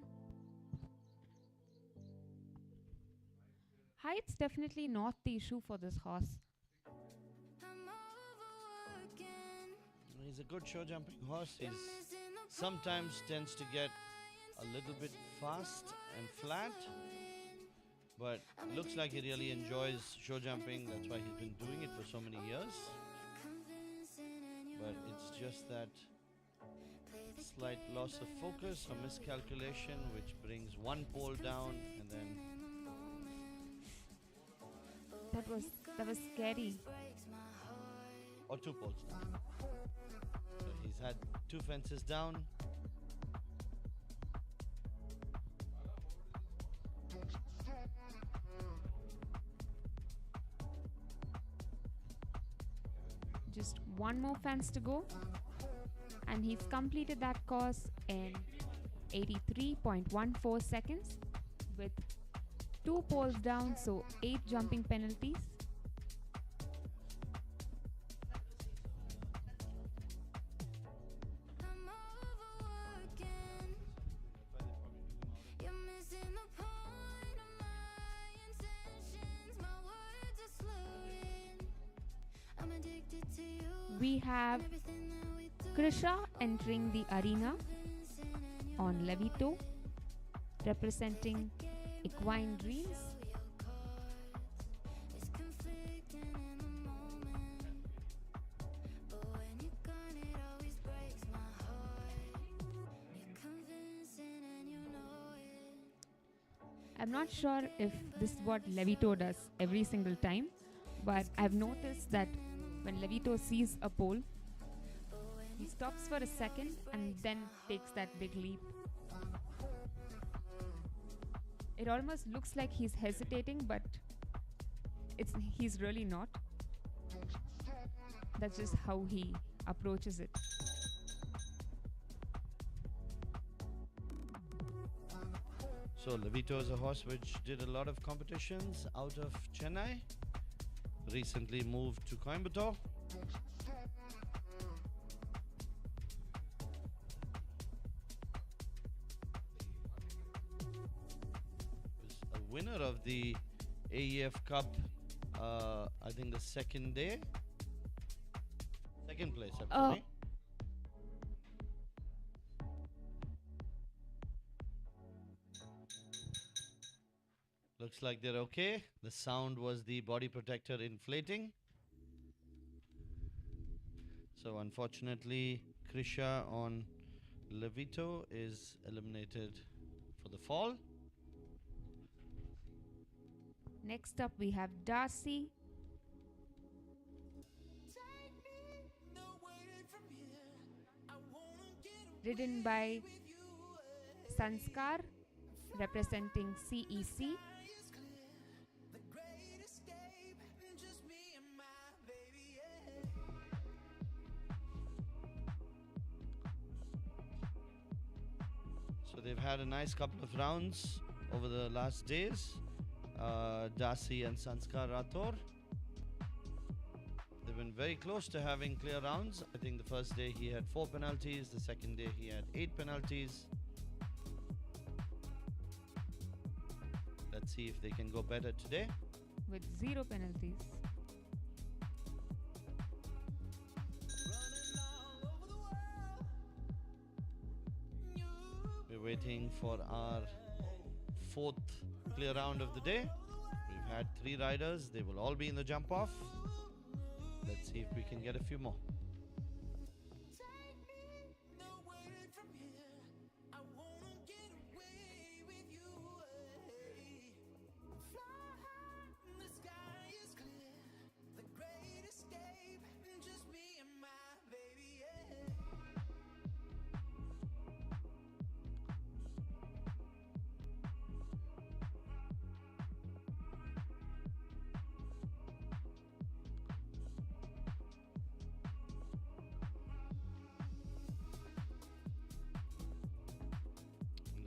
Height's definitely not the issue for this horse. He's a good show jumping horse. He sometimes tends to get a little bit fast and flat, but looks like he really enjoys show jumping. That's why he's been doing it for so many years. But it's just that slight loss of focus or miscalculation which brings 1 pole down, and then that was scary. or 2 poles down. So he's had 2 fences down. Just 1 more fence to go, and he's completed that course in 83.14 seconds with 2 poles down, so 8 jumping penalties. We have Krisha entering the arena on Levito, representing Equine Dreams. It's conflicting in the moment, but when you're gone, it always breaks my heart. You're convincing and you know it. I'm not sure if this is what Levito does every single time, but I've noticed that when Levito sees a pole, he stops for a second and then takes that big leap. It almost looks like he's hesitating, but he's really not. That's just how he approaches it. So Levito is a horse which did a lot of competitions out of Chennai. Recently moved to Coimbatore. Was a winner of the AEF Cup, I think the second day. Second place, actually. Looks like they're okay. The sound was the body protector inflating. So unfortunately, Krisha on Levito is eliminated for the fall. Next up, we have Darcy, ridden by Sanskar, representing CEC. So they've had a nice couple of rounds over the last days. Darcy and Sanskar Rathor. They've been very close to having clear rounds. I think the first day he had 4 penalties, the second day he had 8 penalties. Let's see if they can go better today. with 0 penalties. We're waiting for our 4th clear round of the day. We've had 3 riders. They will all be in the jump off. Let's see if we can get a few more.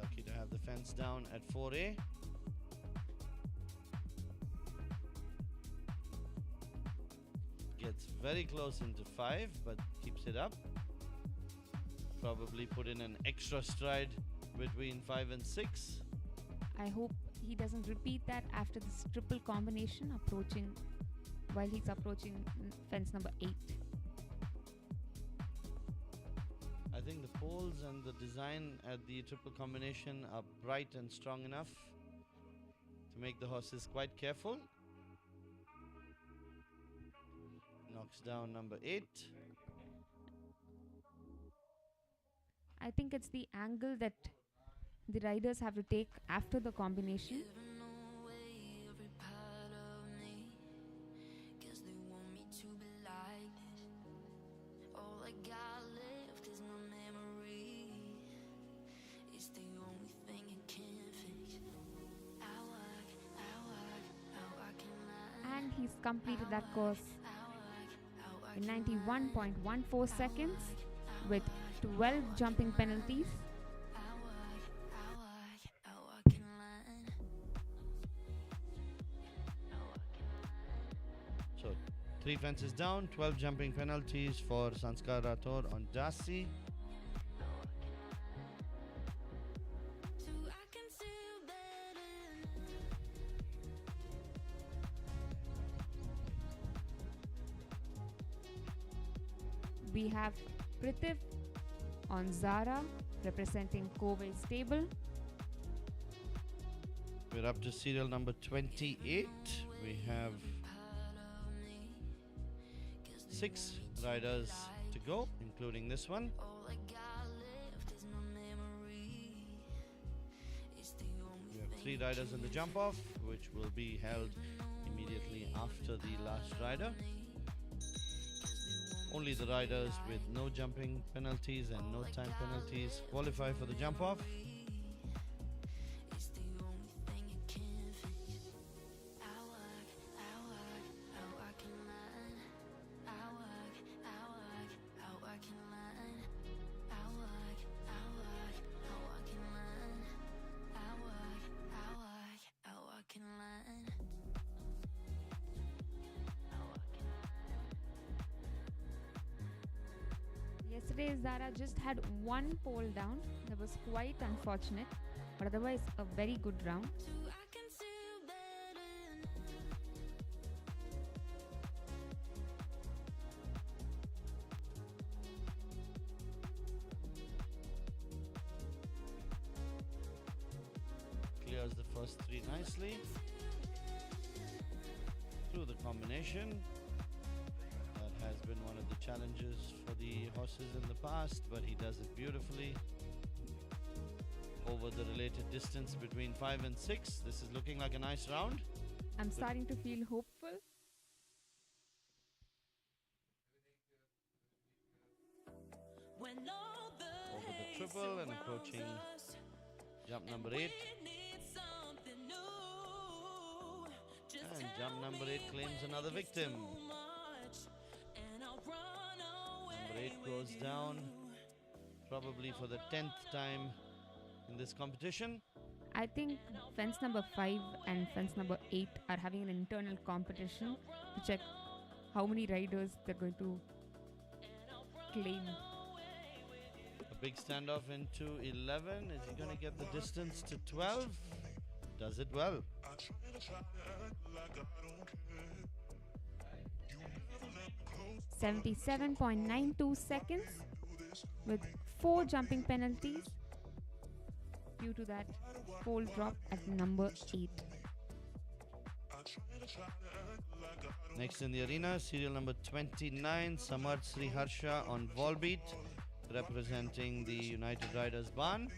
Lucky to have the fence down at 4A. Gets very close into 5, but keeps it up. Probably put in an extra stride between 5 and 6. I hope he doesn't repeat that after this triple combination while he's approaching fence number 8. I think the poles and the design at the triple combination are bright and strong enough to make the horses quite careful. Knocks down number 8. I think it's the angle that the riders have to take after the combination. And he's completed that course in 91.14 seconds with 12 jumping penalties. So 3 fences down, 12 jumping penalties for Sanskar Rathor on Darcy. We have Prithif on Zara, representing Kobe stable. We're up to serial number 28. We have 6 riders to go, including this one. We have 3 riders in the jump off, which will be held immediately after the last rider. Only the riders with no jumping penalties and no time penalties qualify for the jump off. Yesterday, Zara just had one pole down. That was quite unfortunate, but otherwise, a very good round. Clears the first 3 nicely through the combination. That has been one of the challenges for the horses in the past, but he does it beautifully. Over the related distance between 5 and 6. This is looking like a nice round. I'm starting to feel hopeful. Over the triple and approaching jump number 8. And jump number 8 claims another victim. Number 8 goes down probably for the 10th time in this competition. I think fence number 5 and fence number 8 are having an internal competition to check how many riders they're going to claim. A big standoff into 11. Is he going to get the distance to 12? Does it well. 77.92 seconds with 4 jumping penalties due to that pole drop at number 8. Next in the arena, serial number 29, Samarth Sriharsha on Volbeat, representing the United Riders Barn.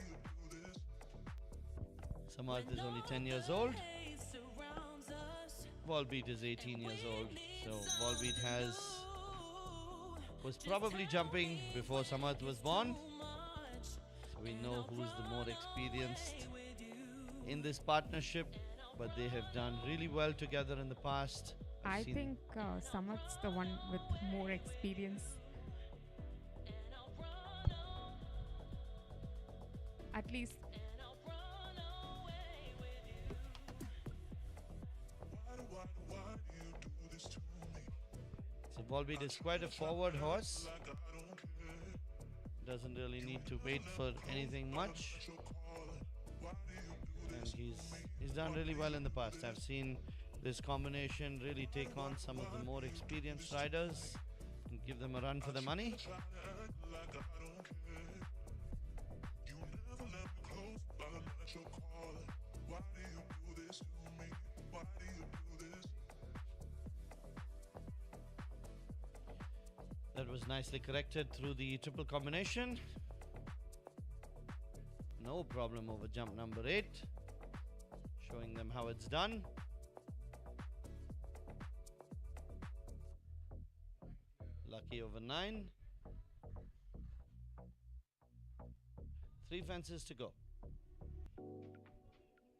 Samarth is only 10 years old. Volbeat is 18 years old. So Volbeat was probably jumping before Samarth was born. So we know who's the more experienced in this partnership, but they have done really well together in the past. I think Samarth's the one with more experience. At least so Volbeat is quite a forward horse. Doesn't really need to wait for anything much. And he's done really well in the past. I've seen this combination really take on some of the more experienced riders and give them a run for the money. That was nicely corrected through the triple combination. No problem over jump number 8. Showing them how it's done. Lucky over 9. 3 fences to go.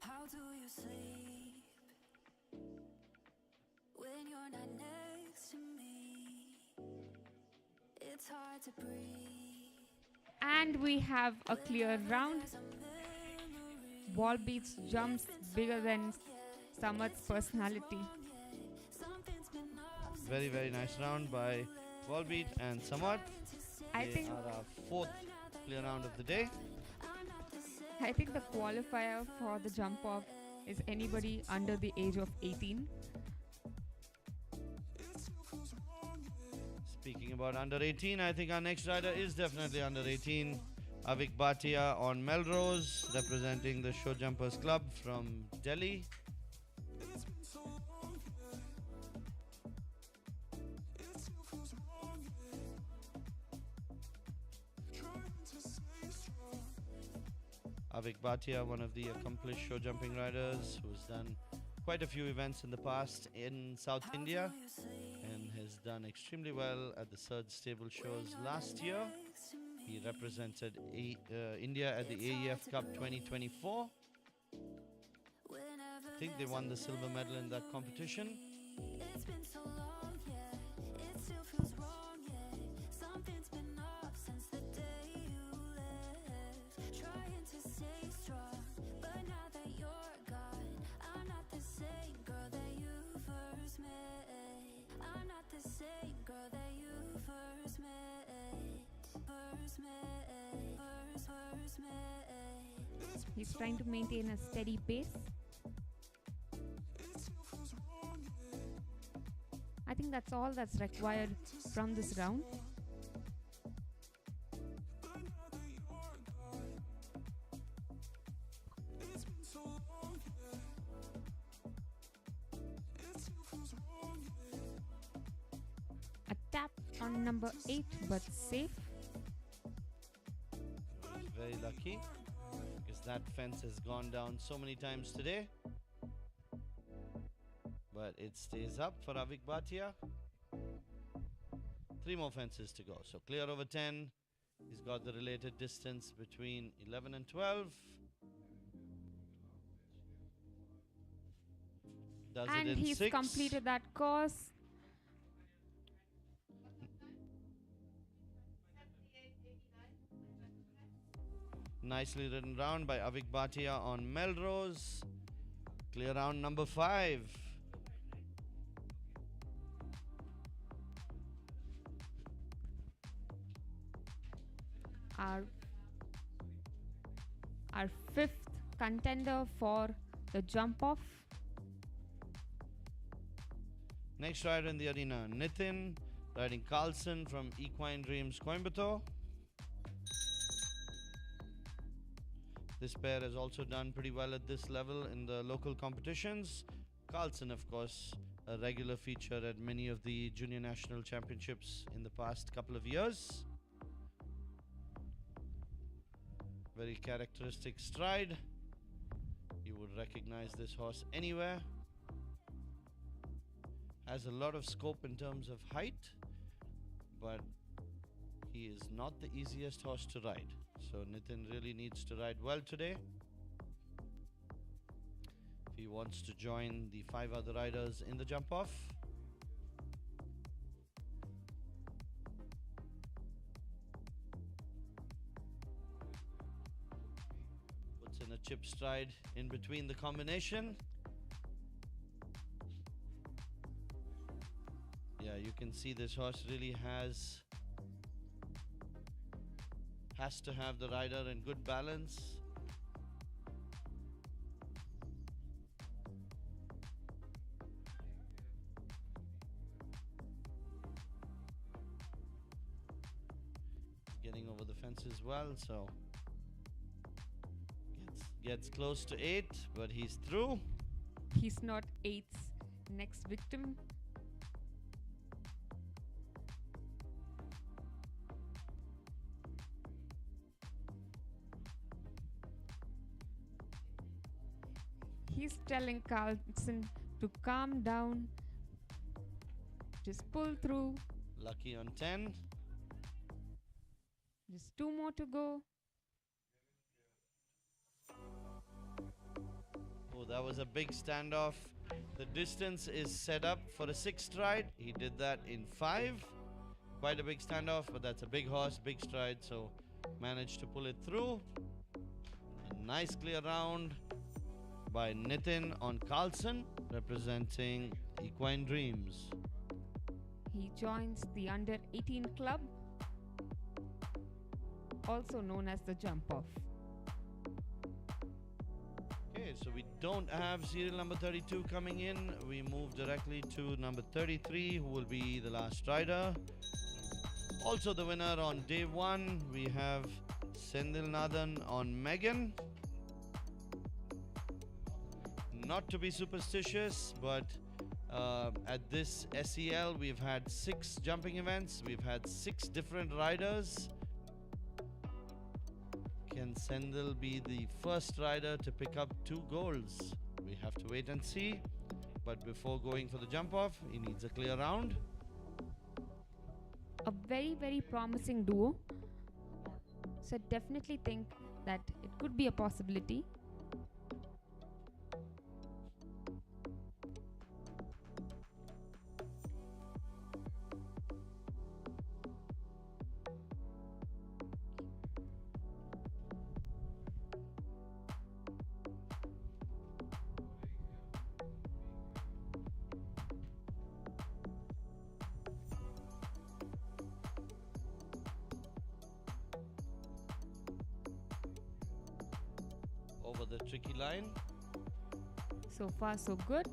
How do you sleep when you're not next to me? It's hard to breathe. and we have a clear round. Volbeat's jumps bigger than Samarth's personality. Very, very nice round by Volbeat and Samarth. I They think are our 4th clear round of the day. the qualifier for the jump off is anybody under the age of 18. Speaking about under 18, I think our next rider is definitely under 18. Avik Bhatia on Melrose, representing the Show Jumpers Club from Delhi. Avik Bhatia, one of the accomplished show jumping riders who's done quite a few events in the past in South India and has done extremely well at the Surge Stable shows last year. He represented India at the AEF Cup 2024. I think they won the silver medal in that competition. It's been so long, yeah. It still feels wrong, yeah. Something's been off since the day you left. Trying to stay strong, but now that you're gone, I'm not the same girl that you first met. I'm not the same girl that you first met. First met. He's trying to maintain a steady pace. I think that's all that's required from this round. A tap on number 8, but safe. Very lucky because that fence has gone down so many times today. But it stays up for Avik Bhatia. 3 more fences to go. So clear over 10. He's got the related distance between 11 and 12. Does it And in he's 6. completed that course. Nicely ridden round by Avik Bhatia on Melrose. Clear round number 5. Our 5th contender for the jump off. Next rider in the arena, Nitin, riding Carlson from Equine Dreams, Coimbatore. This pair has also done pretty well at this level in the local competitions. Carlson, of course, a regular feature at many of the junior national championships in the past couple of years. Very characteristic stride. You would recognize this horse anywhere. Has a lot of scope in terms of height, but he is not the easiest horse to ride. So Nitin really needs to ride well today if he wants to join the 5 other riders in the jump off. Puts in a chip stride in between the combination. Yeah, you can see this horse really has to have the rider in good balance. Getting over the fence as well, so gets close to 8, but he's through. He's not 8's next victim. He's telling Carlson to calm down, just pull through. Lucky on 10. Just 2 more to go. Oh, that was a big standoff. The distance is set up for a 6th stride. He did that in 5. Quite a big standoff, but that's a big horse, big stride, so managed to pull it through. A nice clear round by Nitin on Carlson, representing Equine Dreams. He joins the under 18 club, also known as the jump off. Okay, so we don't have serial number 32 coming in. We move directly to number 33, who will be the last rider. Also the winner on day 1, we have Sendil Nathan on Megan. Not to be superstitious, but at this SEL we've had 6 jumping events. We've had 6 different riders. Can Sendil be the first rider to pick up 2 golds? We have to wait and see. But before going for the jump off, he needs a clear round. A very, very promising duo. So I definitely think that it could be a possibility. Over the tricky line. So far, so good.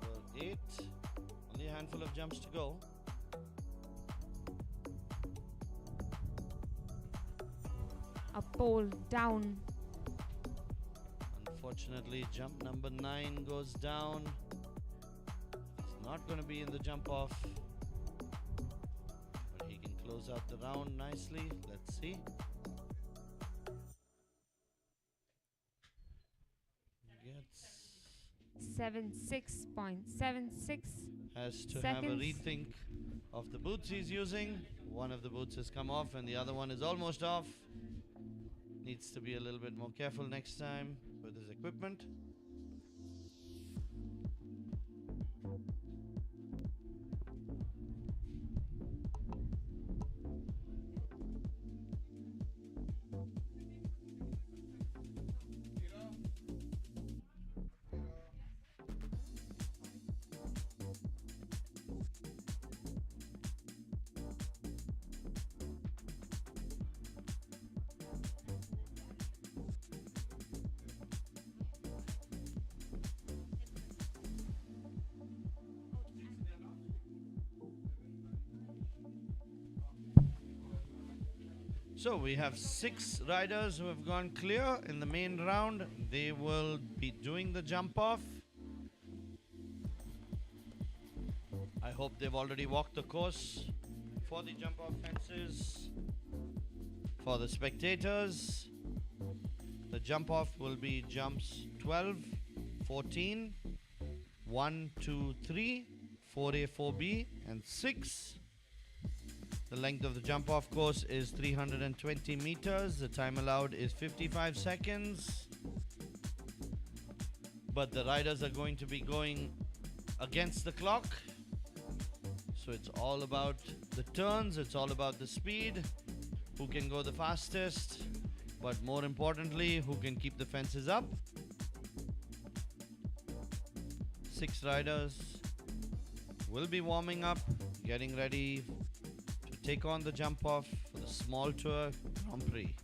Over 8. Only a handful of jumps to go. A pole down. Unfortunately, jump number 9 goes down. It's not going to be in the jump off. But he can close out the round nicely. Let's see. Gets 76.76. has to have a seconds. rethink of the boots he's using. One of the boots has come off and the other one is almost off. Needs to be a little bit more careful next time with his equipment. So we have 6 riders who have gone clear in the main round. They will be doing the jump off. I hope they've already walked the course for the jump off fences. For the spectators, the jump off will be jumps 12, 14, 1, 2, 3, 4A, 4B, and 6. The length of the jump off course is 320 meters. The time allowed is 55 seconds. But the riders are going to be going against the clock. So it's all about the turns, it's all about the speed, who can go the fastest, but more importantly, who can keep the fences up. 6 riders will be warming up, getting ready to take on the jump off for the Small Tour Grand Prix.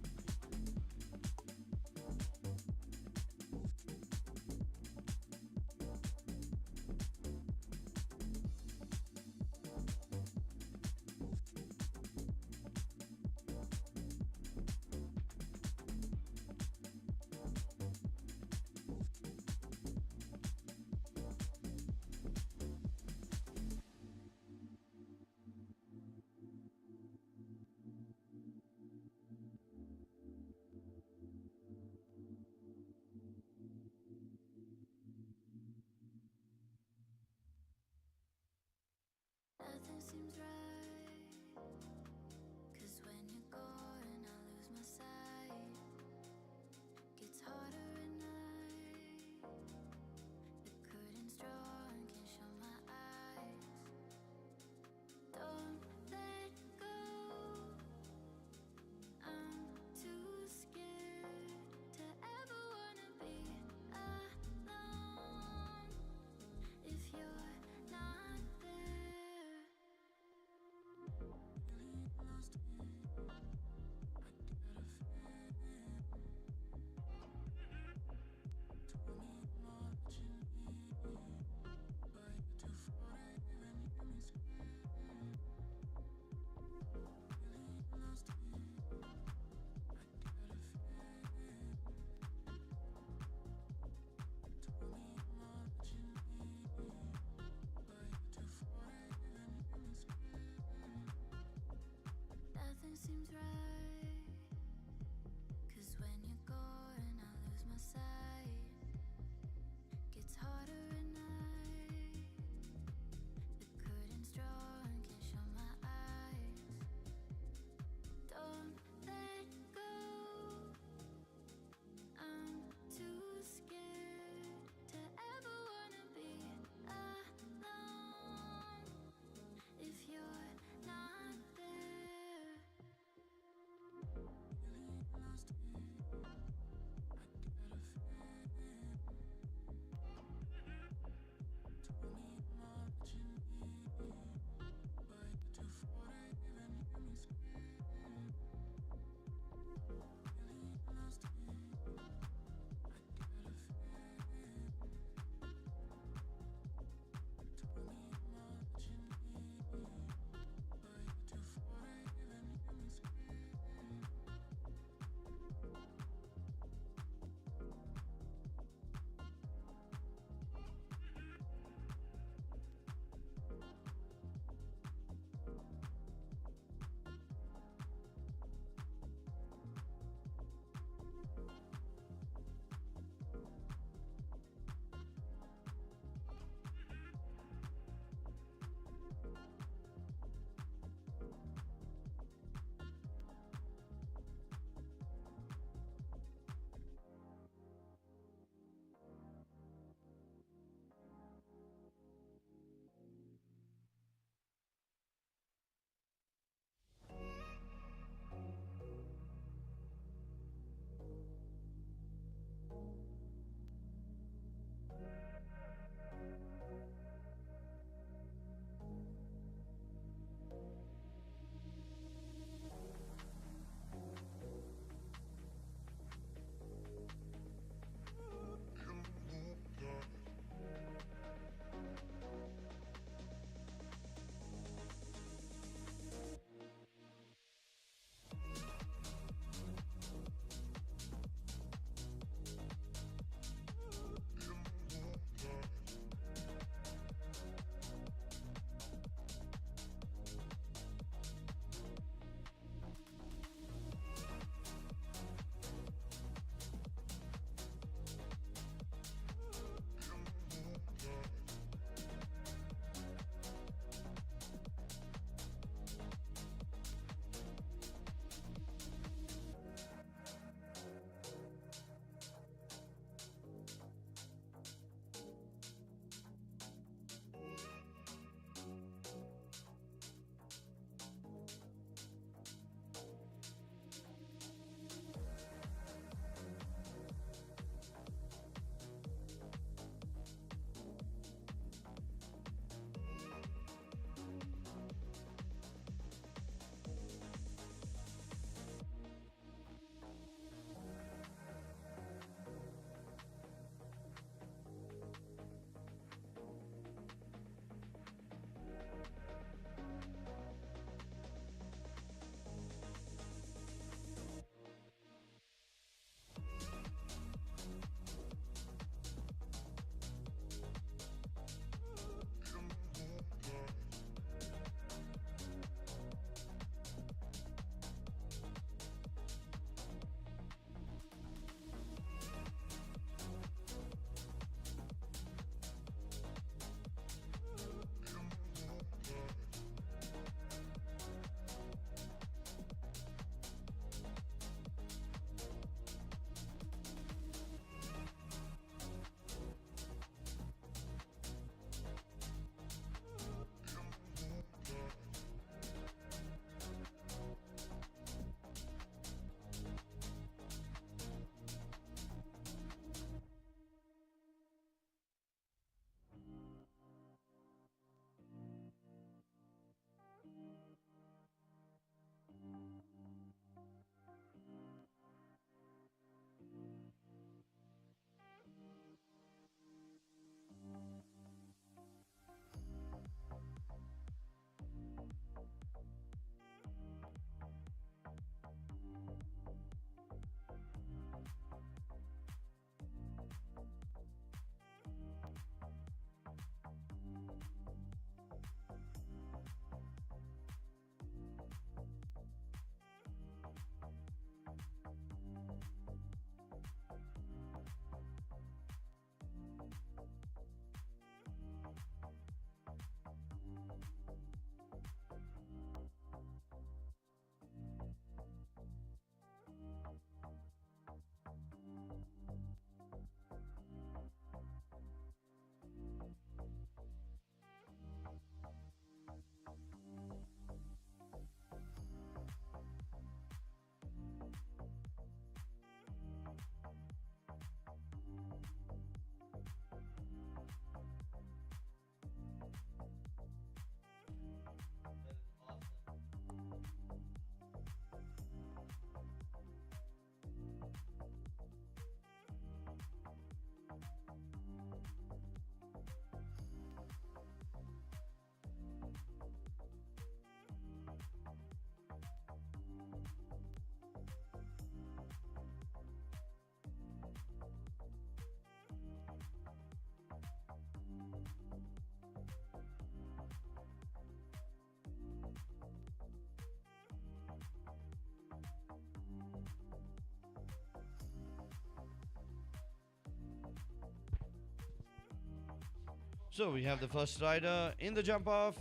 So we have the first rider in the jump off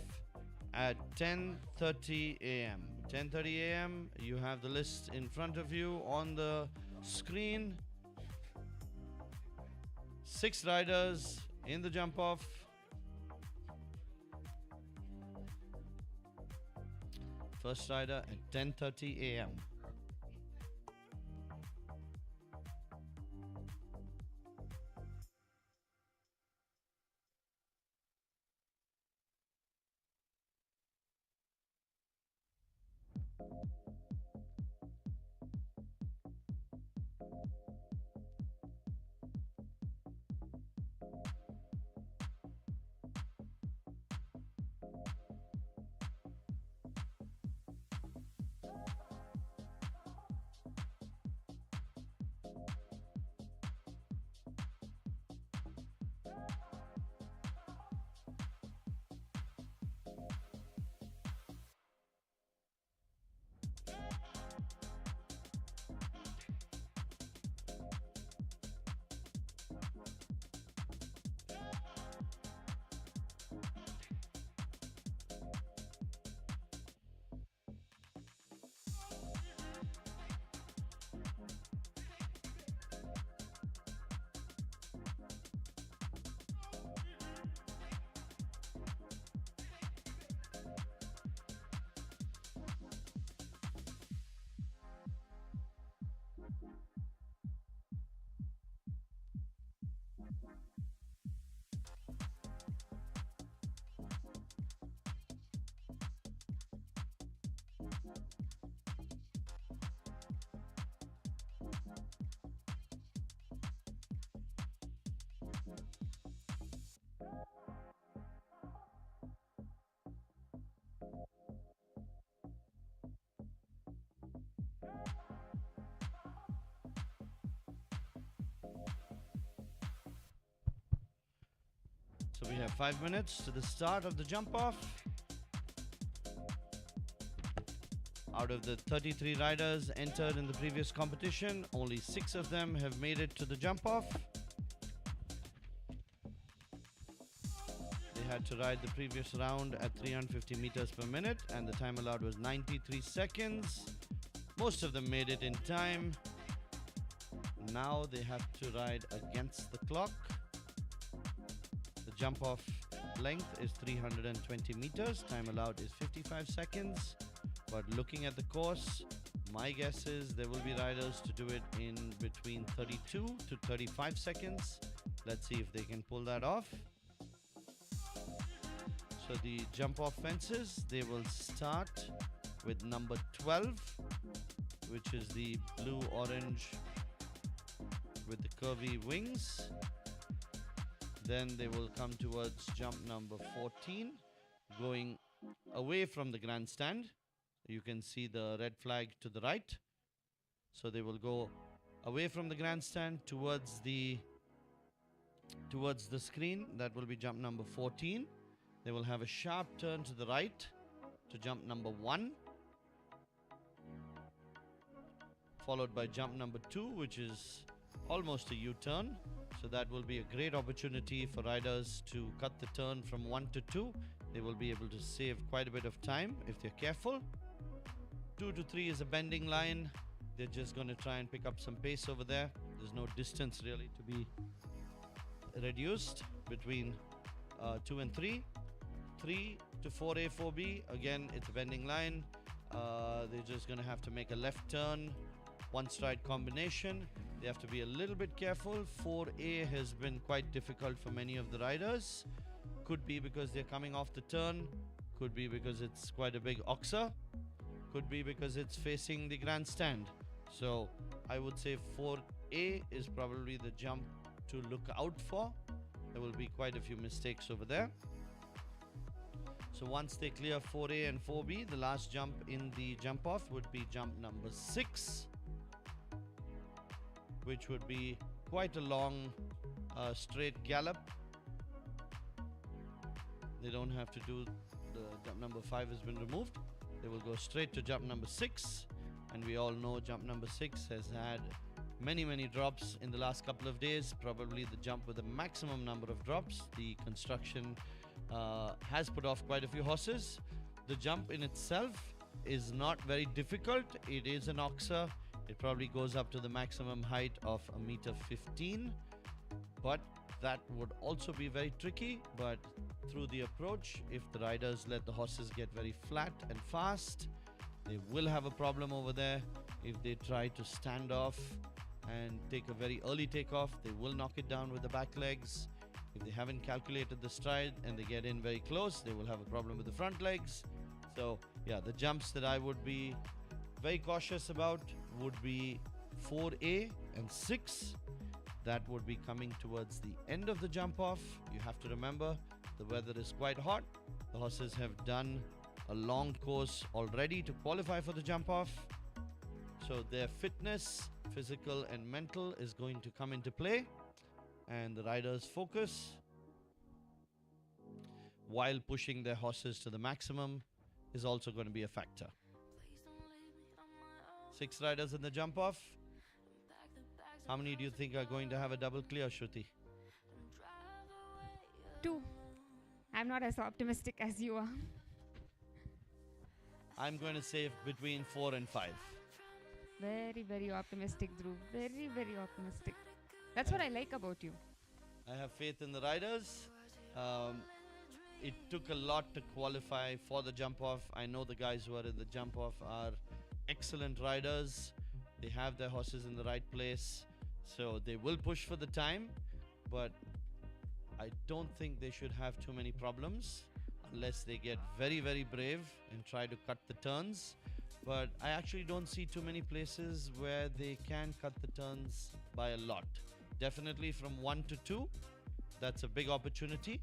at 10:30 a.m. 10:30 a.m. You have the list in front of you on the screen. 6 riders in the jump off. First rider at 10:30 a.m. So we have 5 minutes to the start of the jump off. Out of the 33 riders entered in the previous competition, only 6 of them have made it to the jump off. They had to ride the previous round at 350 meters per minute, and the time allowed was 93 seconds. Most of them made it in time. Now they have to ride against the clock. The jump off length is 320 meters. Time allowed is 55 seconds. But looking at the course, my guess is there will be riders to do it in between 32 to 35 seconds. Let's see if they can pull that off. So the jump off fences, they will start with number 12, which is the blue orange with the curvy wings. Then they will come towards jump number 14, going away from the grandstand. You can see the red flag to the right. So they will go away from the grandstand towards the screen. That will be jump number 14. They will have a sharp turn to the right to jump number 1, followed by jump number 2, which is almost a U-turn. So that will be a great opportunity for riders to cut the turn from 1 to 2. They will be able to save quite a bit of time if they're careful. 2 to 3 is a bending line. They're just going to try and pick up some pace over there. There's no distance really to be reduced between 2 and 3. 3 to 4A, 4B, again, it's a bending line. They're just going to have to make a left turn, one stride combination. They have to be a little bit careful. 4A has been quite difficult for many of the riders. Could be because they're coming off the turn. Could be because it's quite a big oxer. Could be because it's facing the grandstand. So I would say 4A is probably the jump to look out for. There will be quite a few mistakes over there. So once they clear 4A and 4B, the last jump in the jump off would be jump number 6, which would be quite a long straight gallop. They don't have to do the jump number 5 has been removed. They will go straight to jump number 6, and we all know jump number 6 has had many drops in the last couple of days. Probably the jump with the maximum number of drops. The construction has put off quite a few horses. The jump in itself is not very difficult. It is an oxer. It probably goes up to the maximum height of 1.15 meters, but that would also be very tricky. But through the approach, if the riders let the horses get very flat and fast, they will have a problem over there. If they try to stand off and take a very early takeoff, they will knock it down with the back legs. If they haven't calculated the stride and they get in very close, they will have a problem with the front legs. So yeah, the jumps that I would be very cautious about would be 4A and 6. That would be coming towards the end of the jump off. You have to remember the weather is quite hot. The horses have done a long course already to qualify for the jump off. So their fitness, physical and mental, is going to come into play. And the riders' focus while pushing their horses to the maximum is also going to be a factor. 6 riders in the jump off. How many do you think are going to have a double clear, Shruti? 2. I'm not as optimistic as you are. I'm going to say between 4 and 5. Very optimistic, Dhruv. Very optimistic. That's what I like about you. I have faith in the riders. It took a lot to qualify for the jump off. I know the guys who are in the jump off are excellent riders. They have their horses in the right place, so they will push for the time, but I don't think they should have too many problems unless they get very brave and try to cut the turns. But I actually don't see too many places where they can cut the turns by a lot. Definitely from 1 to 2, that's a big opportunity.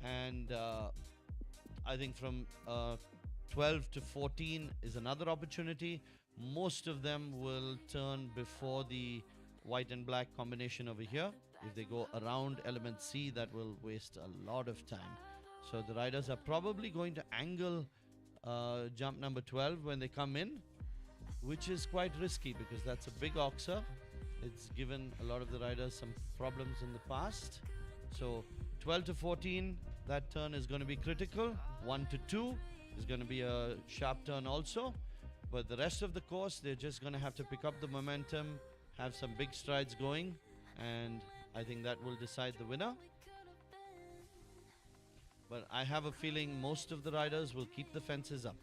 And I think from 12 to 14 is another opportunity. Most of them will turn before the white and black combination over here. If they go around element C, that will waste a lot of time. So the riders are probably going to angle jump number 12 when they come in, which is quite risky because that's a big oxer. It's given a lot of the riders some problems in the past. So 12 to 14, that turn is going to be critical. 1 to 2 is going to be a sharp turn also. But the rest of the course, they're just going to have to pick up the momentum, have some big strides going, and I think that will decide the winner. But I have a feeling most of the riders will keep the fences up.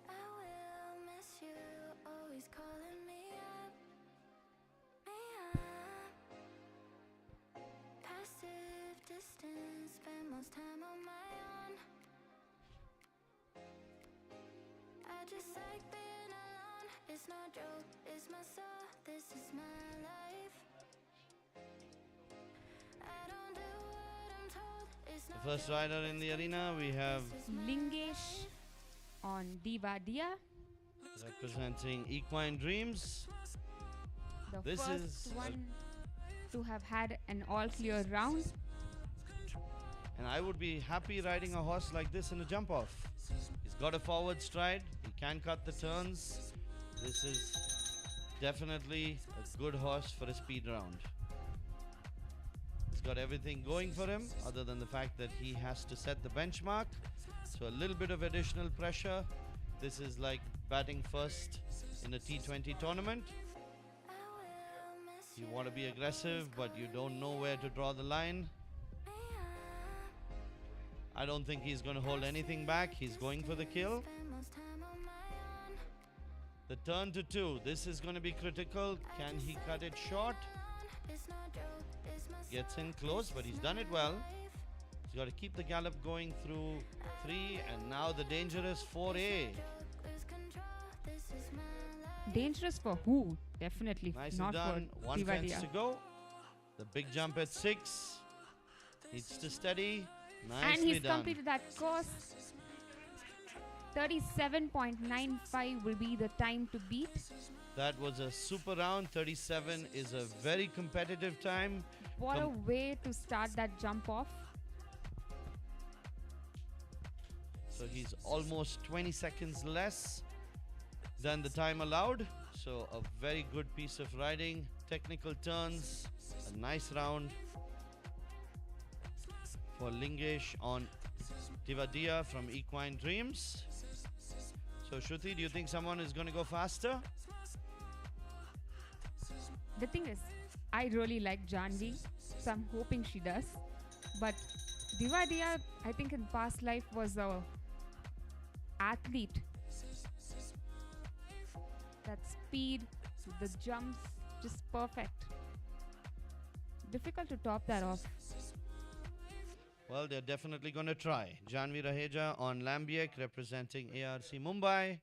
I will miss you, always calling me up. Passive distance, spend most time on my own. I just like being alone. It's no joke, it's my soul. This is my life. I don't do what I'm told. It's The no first rider in the arena, we have Lingesh on Diva Dia. representing Equine Dreams. The This first is a- one to have had an all clear round. And I would be happy riding a horse like this in a jump off. He's got a forward stride, he can cut the turns. This is definitely a good horse for a speed round. He's got everything going for him other than the fact that he has to set the benchmark. So a little bit of additional pressure. This is like batting first in a T20 tournament. You want to be aggressive, but you don't know where to draw the line. I don't think he's going to hold anything back. He's going for the kill. The turn to 2. This is going to be critical. Can he cut it short? Gets in close, but he's done it well. He's got to keep the gallop going through 3, and now the dangerous 4A. Dangerous for who? Definitely Nicely not done. for One fence Tivadia. to go. The big jump at 6. Needs to steady. Nicely And he's done. completed that course. 37.95 will be the time to beat. That was a super round. 37 is a very competitive time. What a way to start that jump off. So he's almost 20 seconds less than the time allowed. So a very good piece of riding. Technical turns. A nice round for Lingesh on Tivadia from Equine Dreams. So Shruti, do you think someone is going to go faster? The thing is, I really like Janvi, so I'm hoping she does. But Divadia, I think in past life was a athlete. That speed, the jumps, just perfect. Difficult to top that off. Well, they're definitely going to try. Janvi Raheja on Lambiek representing ARC Mumbai.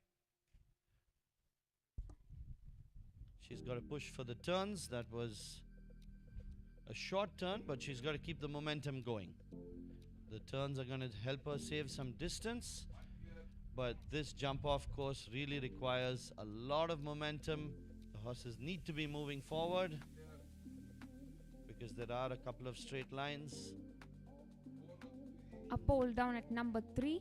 She's got to push for the turns. That was a short turn, but she's got to keep the momentum going. The turns are going to help her save some distance, but this jump off course really requires a lot of momentum. The horses need to be moving forward because there are a couple of straight lines. A pole down at number 3.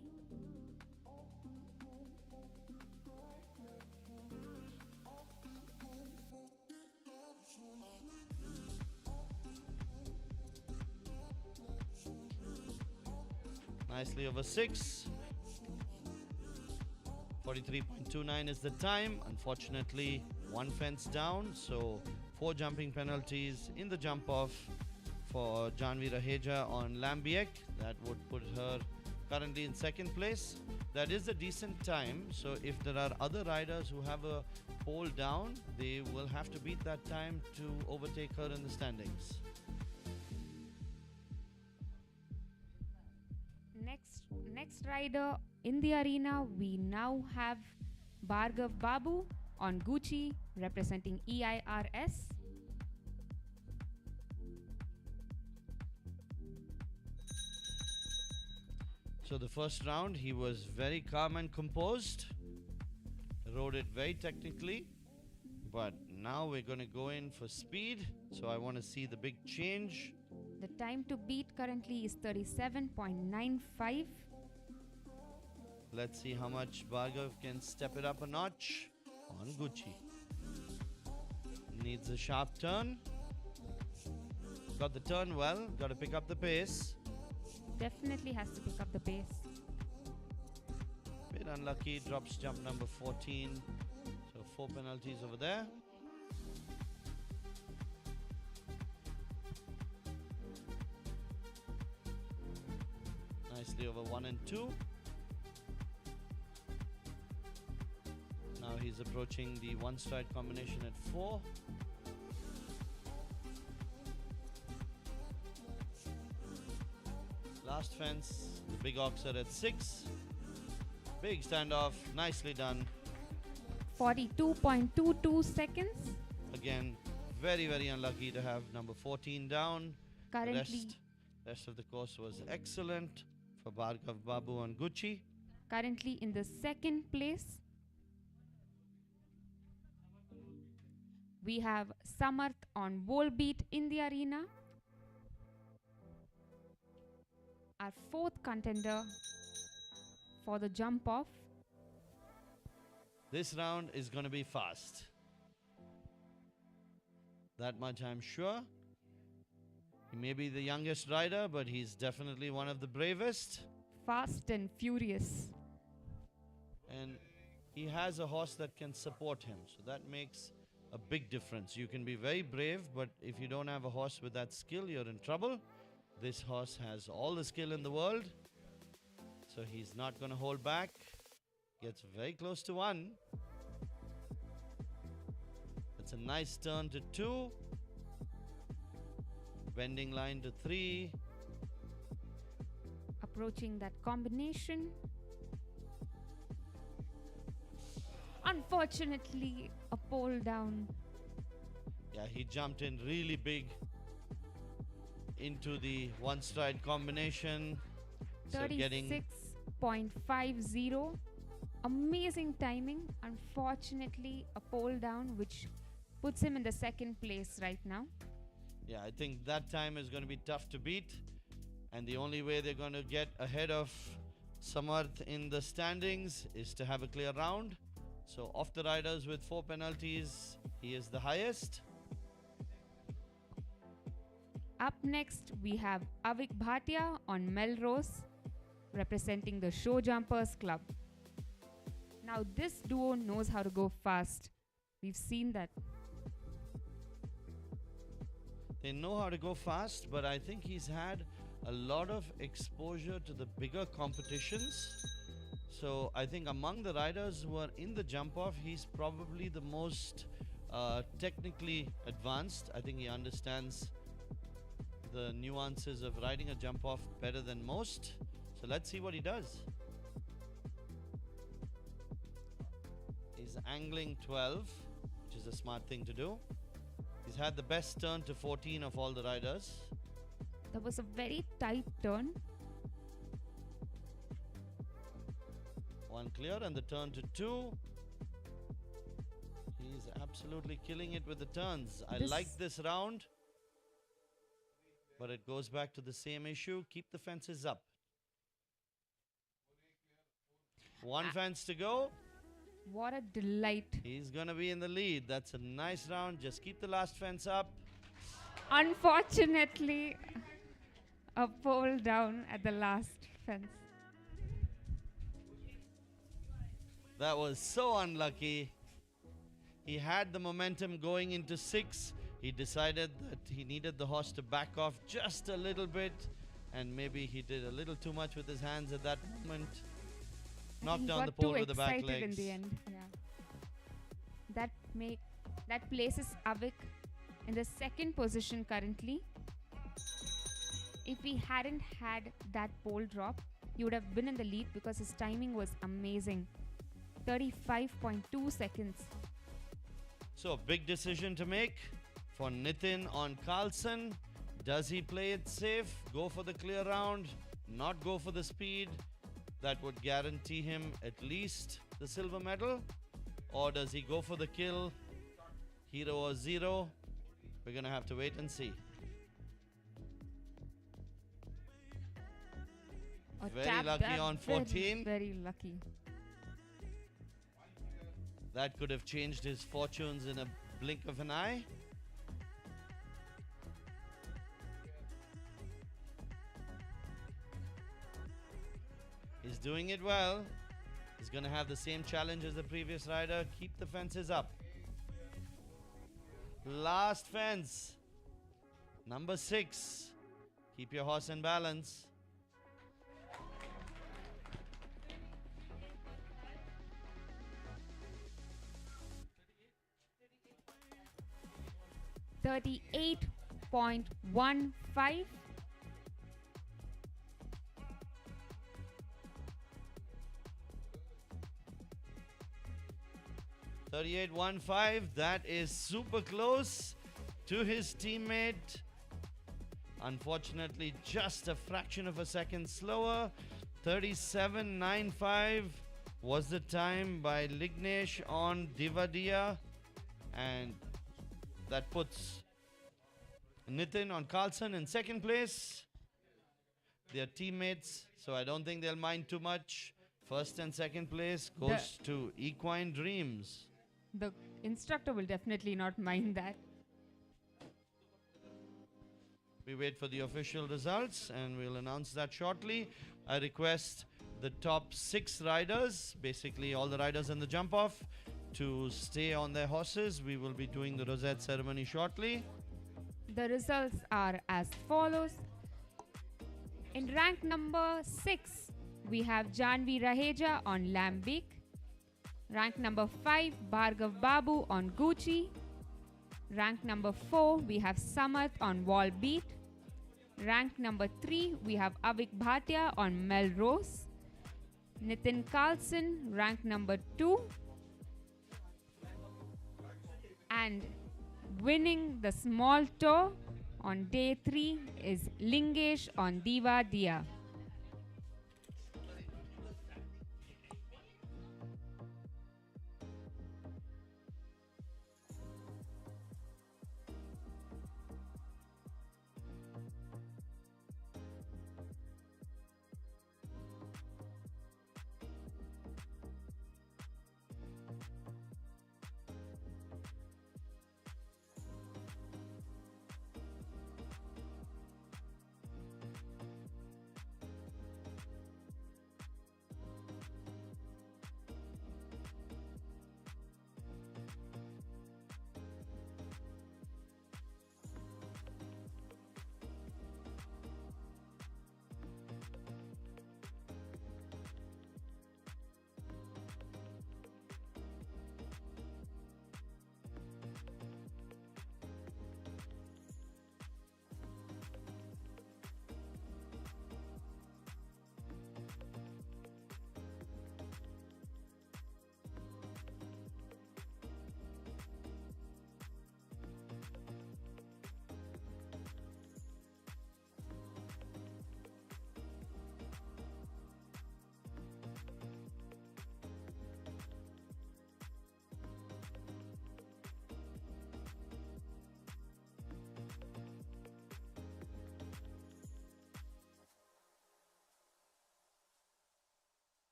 Nicely over 6. 43.29 is the time. Unfortunately, one fence down, so 4 jumping penalties in the jump off for Janvi Raheja on Lambiek. That would put her currently in second place. That is a decent time, so if there are other riders who have a pole down, they will have to beat that time to overtake her in the standings. Next rider in the arena, we now have Bhargav Babu on Gucci representing EIRS. So the first round, he was very calm and composed, rode it very technically, but now we're going to go in for speed, so I want to see the big change. The time to beat currently is 37.95. Let's see how much Bhargav can step it up a notch on Gucci. Needs a sharp turn. Got the turn well, got to pick up the pace. Definitely has to pick up the pace. Bit unlucky, drops jump number 14. So 4 penalties over there. Nicely over 1 and 2. Now he's approaching the 1 stride combination at 4. Last fence, the big oxer at 6. Big standoff, nicely done. 42.22 seconds. Again, very, very unlucky to have number 14 down. Currently, Rest of the course was excellent for Bhargav Babu on Gucci. currently in the second place, we have Samarth on Volbeat in the arena. Our 4th contender for the jump off. This round is going to be fast. That much I'm sure. He may be the youngest rider, but he's definitely one of the bravest. Fast and furious. And he has a horse that can support him. So that makes a big difference. You can be very brave, but if you don't have a horse with that skill, you're in trouble. This horse has all the skill in the world. So he's not going to hold back. Gets very close to 1. That's a nice turn to 2. Bending line to 3. Approaching that combination. Unfortunately, a pole down. Yeah, he jumped in really big into the one stride combination. So getting 36.50. Amazing timing. Unfortunately, a pole down, which puts him in the second place right now. Yeah, I think that time is going to be tough to beat. And the only way they're going to get ahead of Samarth in the standings is to have a clear round. So of the riders with 4 penalties, he is the highest. Up next, we have Avik Bhatia on Melrose, representing the Show Jumpers Club. Now, this duo knows how to go fast. We've seen that. They know how to go fast, but I think he's had a lot of exposure to the bigger competitions. So I think among the riders who are in the jump off, he's probably the most technically advanced. I think he understands the nuances of riding a jump off better than most. So let's see what he does. He's angling 12, which is a smart thing to do. He's had the best turn to 14 of all the riders. That was a very tight turn. One clear and the turn to 2. He's absolutely killing it with the turns. I like this round, but it goes back to the same issue. Keep the fences up. One fence to go. What a delight. He's going to be in the lead. That's a nice round. Just keep the last fence up. Unfortunately, a pole down at the last fence. That was so unlucky. He had the momentum going into 6. He decided that he needed the horse to back off just a little bit, and maybe he did a little too much with his hands at that moment. Knocked down the pole with the back legs. In the end. Yeah. That places Avik in the second position currently. If he hadn't had that pole drop, he would have been in the lead because his timing was amazing. 35.2 seconds. So, big decision to make for Nitin on Carlson. Does he play it safe? Go for the clear round? Not go for the speed? That would guarantee him at least the silver medal. Or does he go for the kill? Hero or zero? We're going to have to wait and see. Very lucky on 14. Very lucky. That could have changed his fortunes in a blink of an eye. He's doing it well. He's going to have the same challenge as the previous rider. Keep the fences up. Last fence. Number 6. Keep your horse in balance. $38.15. $38.15. That is super close to his teammate. Unfortunately, just a fraction of a second slower. 37.95 was the time by Lignesh on Divadia, and that puts Nitin on Carlson in second place. They're teammates, so I don't think they'll mind too much. First and second place goes to Equine Dreams. The instructor will definitely not mind that. We wait for the official results and we'll announce that shortly. I request the top 6 riders, basically all the riders in the jump off, to stay on their horses. We will be doing the rosette ceremony shortly. The results are as follows. In rank number 6, we have Janvi Raheja on Lambic. Rank number 5, Bhargav Babu on Gucci. Rank number 4, we have Samath on Wall Beat. Rank number 3, we have Avik Bhatia on Melrose. Nitin Carlson, rank number 2. And winning the small tour on day 3 is Lingesh on Diva Dia.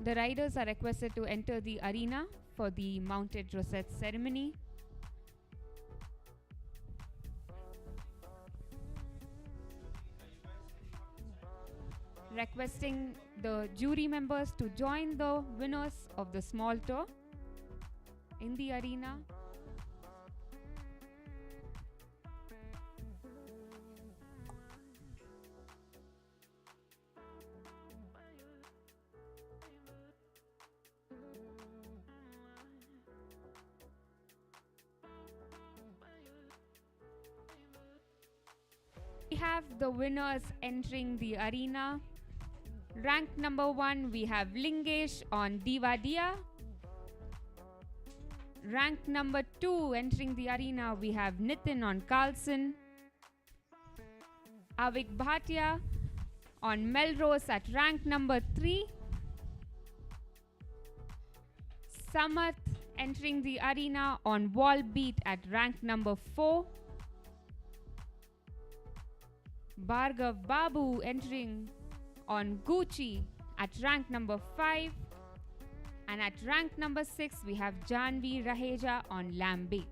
The riders are requested to enter the arena for the mounted rosette ceremony. Requesting the jury members to join the winners of the small tour in the arena. We have the winners entering the arena. Rank number 1, we have Lingesh on Diva Dia. Rank number 2, entering the arena, we have Nitin on Carlson. Avik Bhatia on Melrose at rank number 3. Samath entering the arena on Wall Beat at rank number 4. Bhargav Babu entering on Gucci at rank number 5. And at rank number 6, we have Janvi Raheja on Lambic.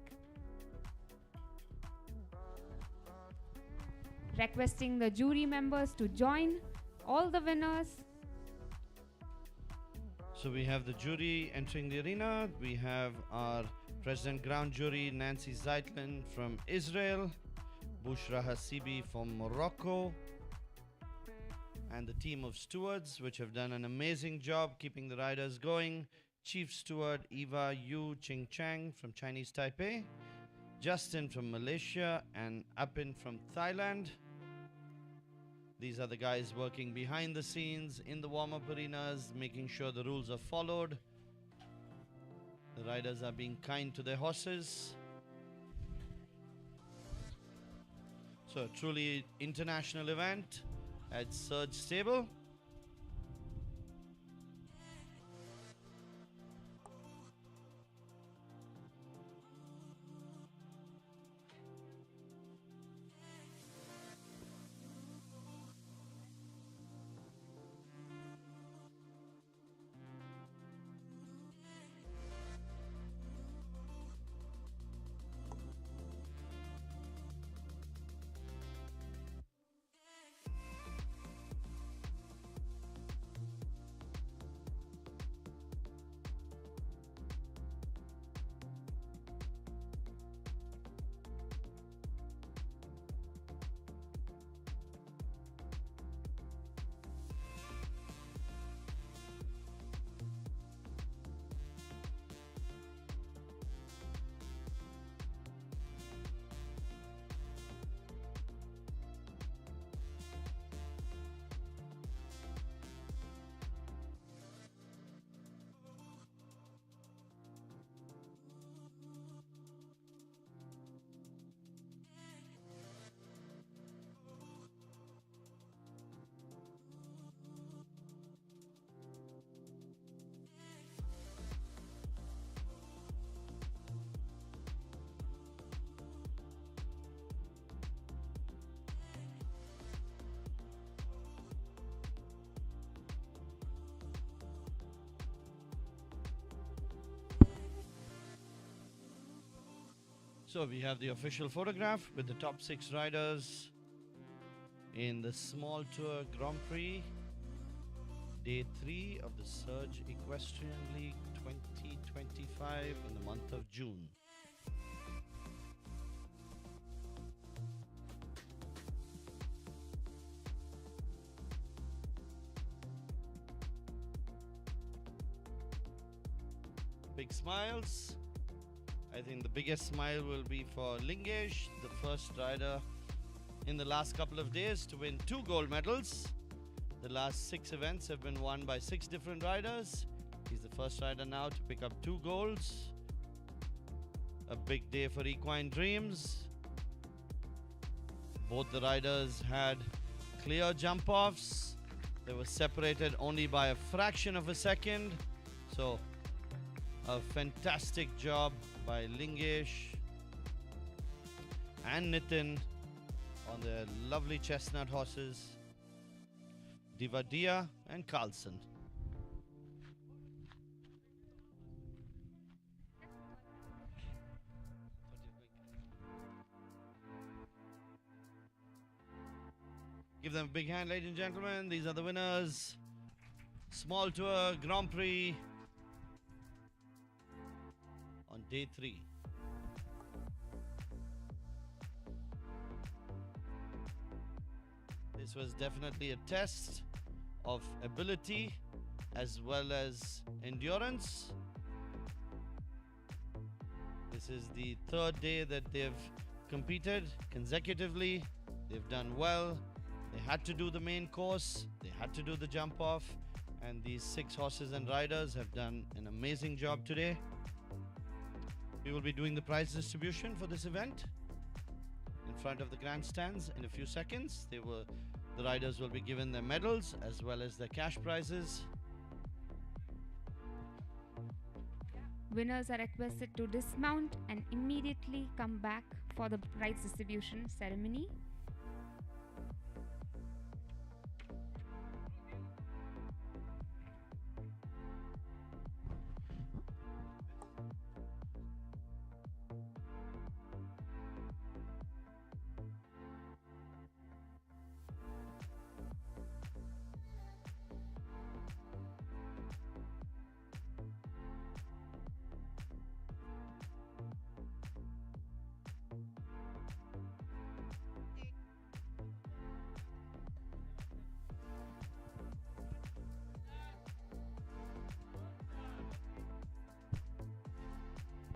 Requesting the jury members to join all the winners. So we have the jury entering the arena. We have our President Ground Jury, Nancy Zeitlin from Israel, Bushra Hasibi from Morocco, and the team of stewards, which have done an amazing job keeping the riders going. Chief Steward Eva Yu Ching Chang from Chinese Taipei, Justin from Malaysia, and Apin from Thailand. These are the guys working behind the scenes in the warm-up arenas, making sure the rules are followed. The riders are being kind to their horses. So, a truly international event at Surge Stable. So we have the official photograph with the top 6 riders in the Small Tour Grand Prix, Day 3 of the Surge Equestrian League 2025 in the month of June. Big smiles. I think the biggest smile will be for Lingesh, the first rider in the last couple of days to win 2 gold medals. The last 6 events have been won by 6 different riders. He's the first rider now to pick up 2 golds. A big day for Equine Dreams. Both the riders had clear jump offs. They were separated only by a fraction of a second. So a fantastic job by Lingesh and Nitin on their lovely chestnut horses, Divadia and Carlson. Give them a big hand, ladies and gentlemen. These are the winners. Small Tour Grand Prix on Day 3. This was definitely a test of ability as well as endurance. This is the 3rd day that they've competed consecutively. They've done well. They had to do the main course. They had to do the jump off. And these 6 horses and riders have done an amazing job today. We will be doing the prize distribution for this event in front of the grandstands in a few seconds. The riders will be given their medals as well as their cash prizes. Winners are requested to dismount and immediately come back for the prize distribution ceremony.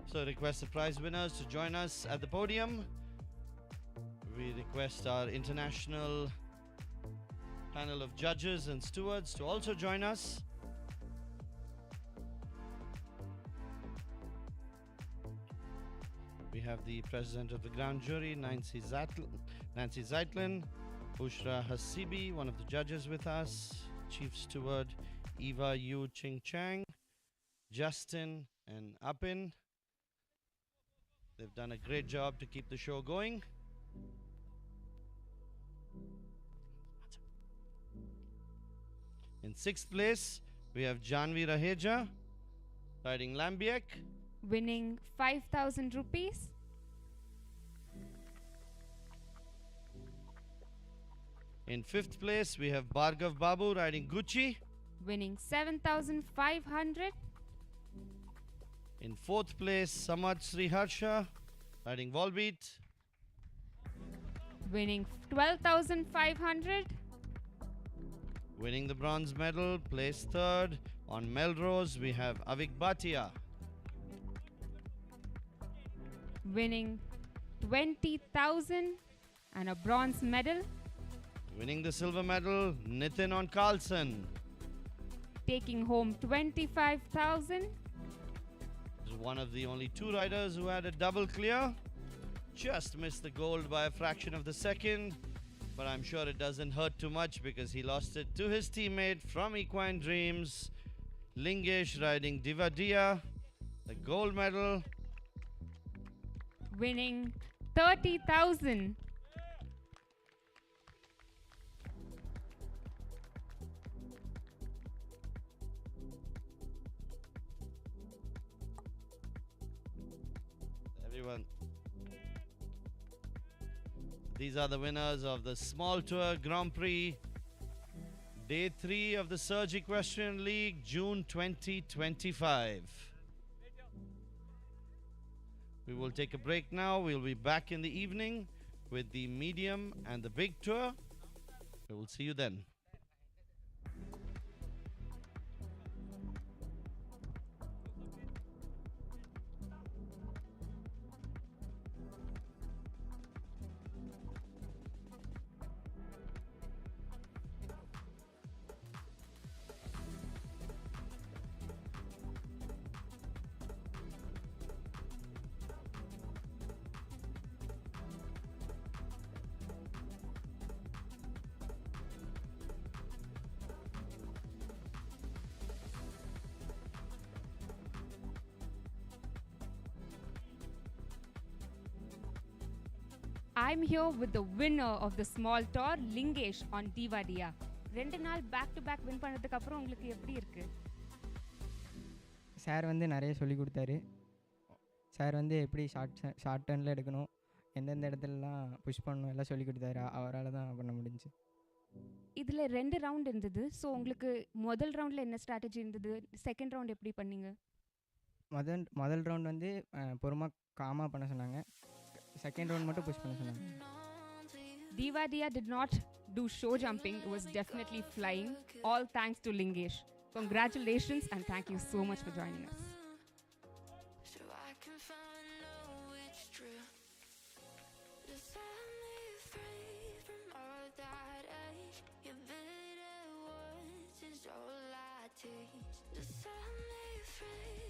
So request the prize winners to join us at the podium. We request our international panel of judges and stewards to also join us. We have the president of the ground jury, Nancy Zeitlin, Bushra Hasibi, one of the judges with us, chief steward Eva Yu Ching Chang, Justin and Apin. They've done a great job to keep the show going. In 6th place, we have Janvi Raheja riding Lambiek. Winning 5,000 rupees. In 5th place, we have Bhargav Babu riding Gucci. Winning 7,500. In 4th place, Samad Sriharsha riding Volbeat. Winning 12,500. Winning the bronze medal, placed 3rd. On Melrose, we have Avik Bhatia. Winning 20,000 and a bronze medal. Winning the silver medal, Nitin on Carlson. Taking home 25,000. One of the only 2 riders who had a double clear. Just missed the gold by a fraction of the second. But I'm sure it doesn't hurt too much because he lost it to his teammate from Equine Dreams, Lingesh riding Divadia, the gold medal. Winning 30,000. These are the winners of the Small Tour Grand Prix, Day 3 of the Surge Equestrian League, June 2025. We will take a break now. We'll be back in the evening with the medium and the big tour. We will see you then. I'm here with the winner of the small tour, Lingesh on Diva Dia. 2 நாள் back to back win பண்ணதுக்கு அப்புறம் உங்களுக்கு எப்படி இருக்கு? Sir வந்து நிறைய சொல்லி கொடுத்தாரு. சார் வந்து எப்படி ஷார்ட் டர்னில் எடுக்கணும், எந்தெந்த இடத்துலலாம் புஷ் பண்ணணும் எல்லாம் சொல்லி கொடுத்தாரு. அவரால் தான் பண்ண முடிஞ்சு. இதில் 2 ரவுண்ட் இருந்தது. ஸோ உங்களுக்கு முதல் ரவுண்டில் என்ன ஸ்ட்ராட்டஜி இருந்தது, செகண்ட் ரவுண்ட் எப்படி பண்ணீங்க? முதல் ரவுண்ட் வந்து பொறுமாக காமாக பண்ண சொன்னாங்க. செகண்ட் ரவுண்ட் மட்டும் புஷ் பண்ண சொன்னாங்க. Diva Dia did not do show jumping. It was definitely flying. All thanks to Lingesh. Congratulations and thank you so much for joining us. So I can find out which true. To set me free from all that age. Your bitter words is all I teach. To set me free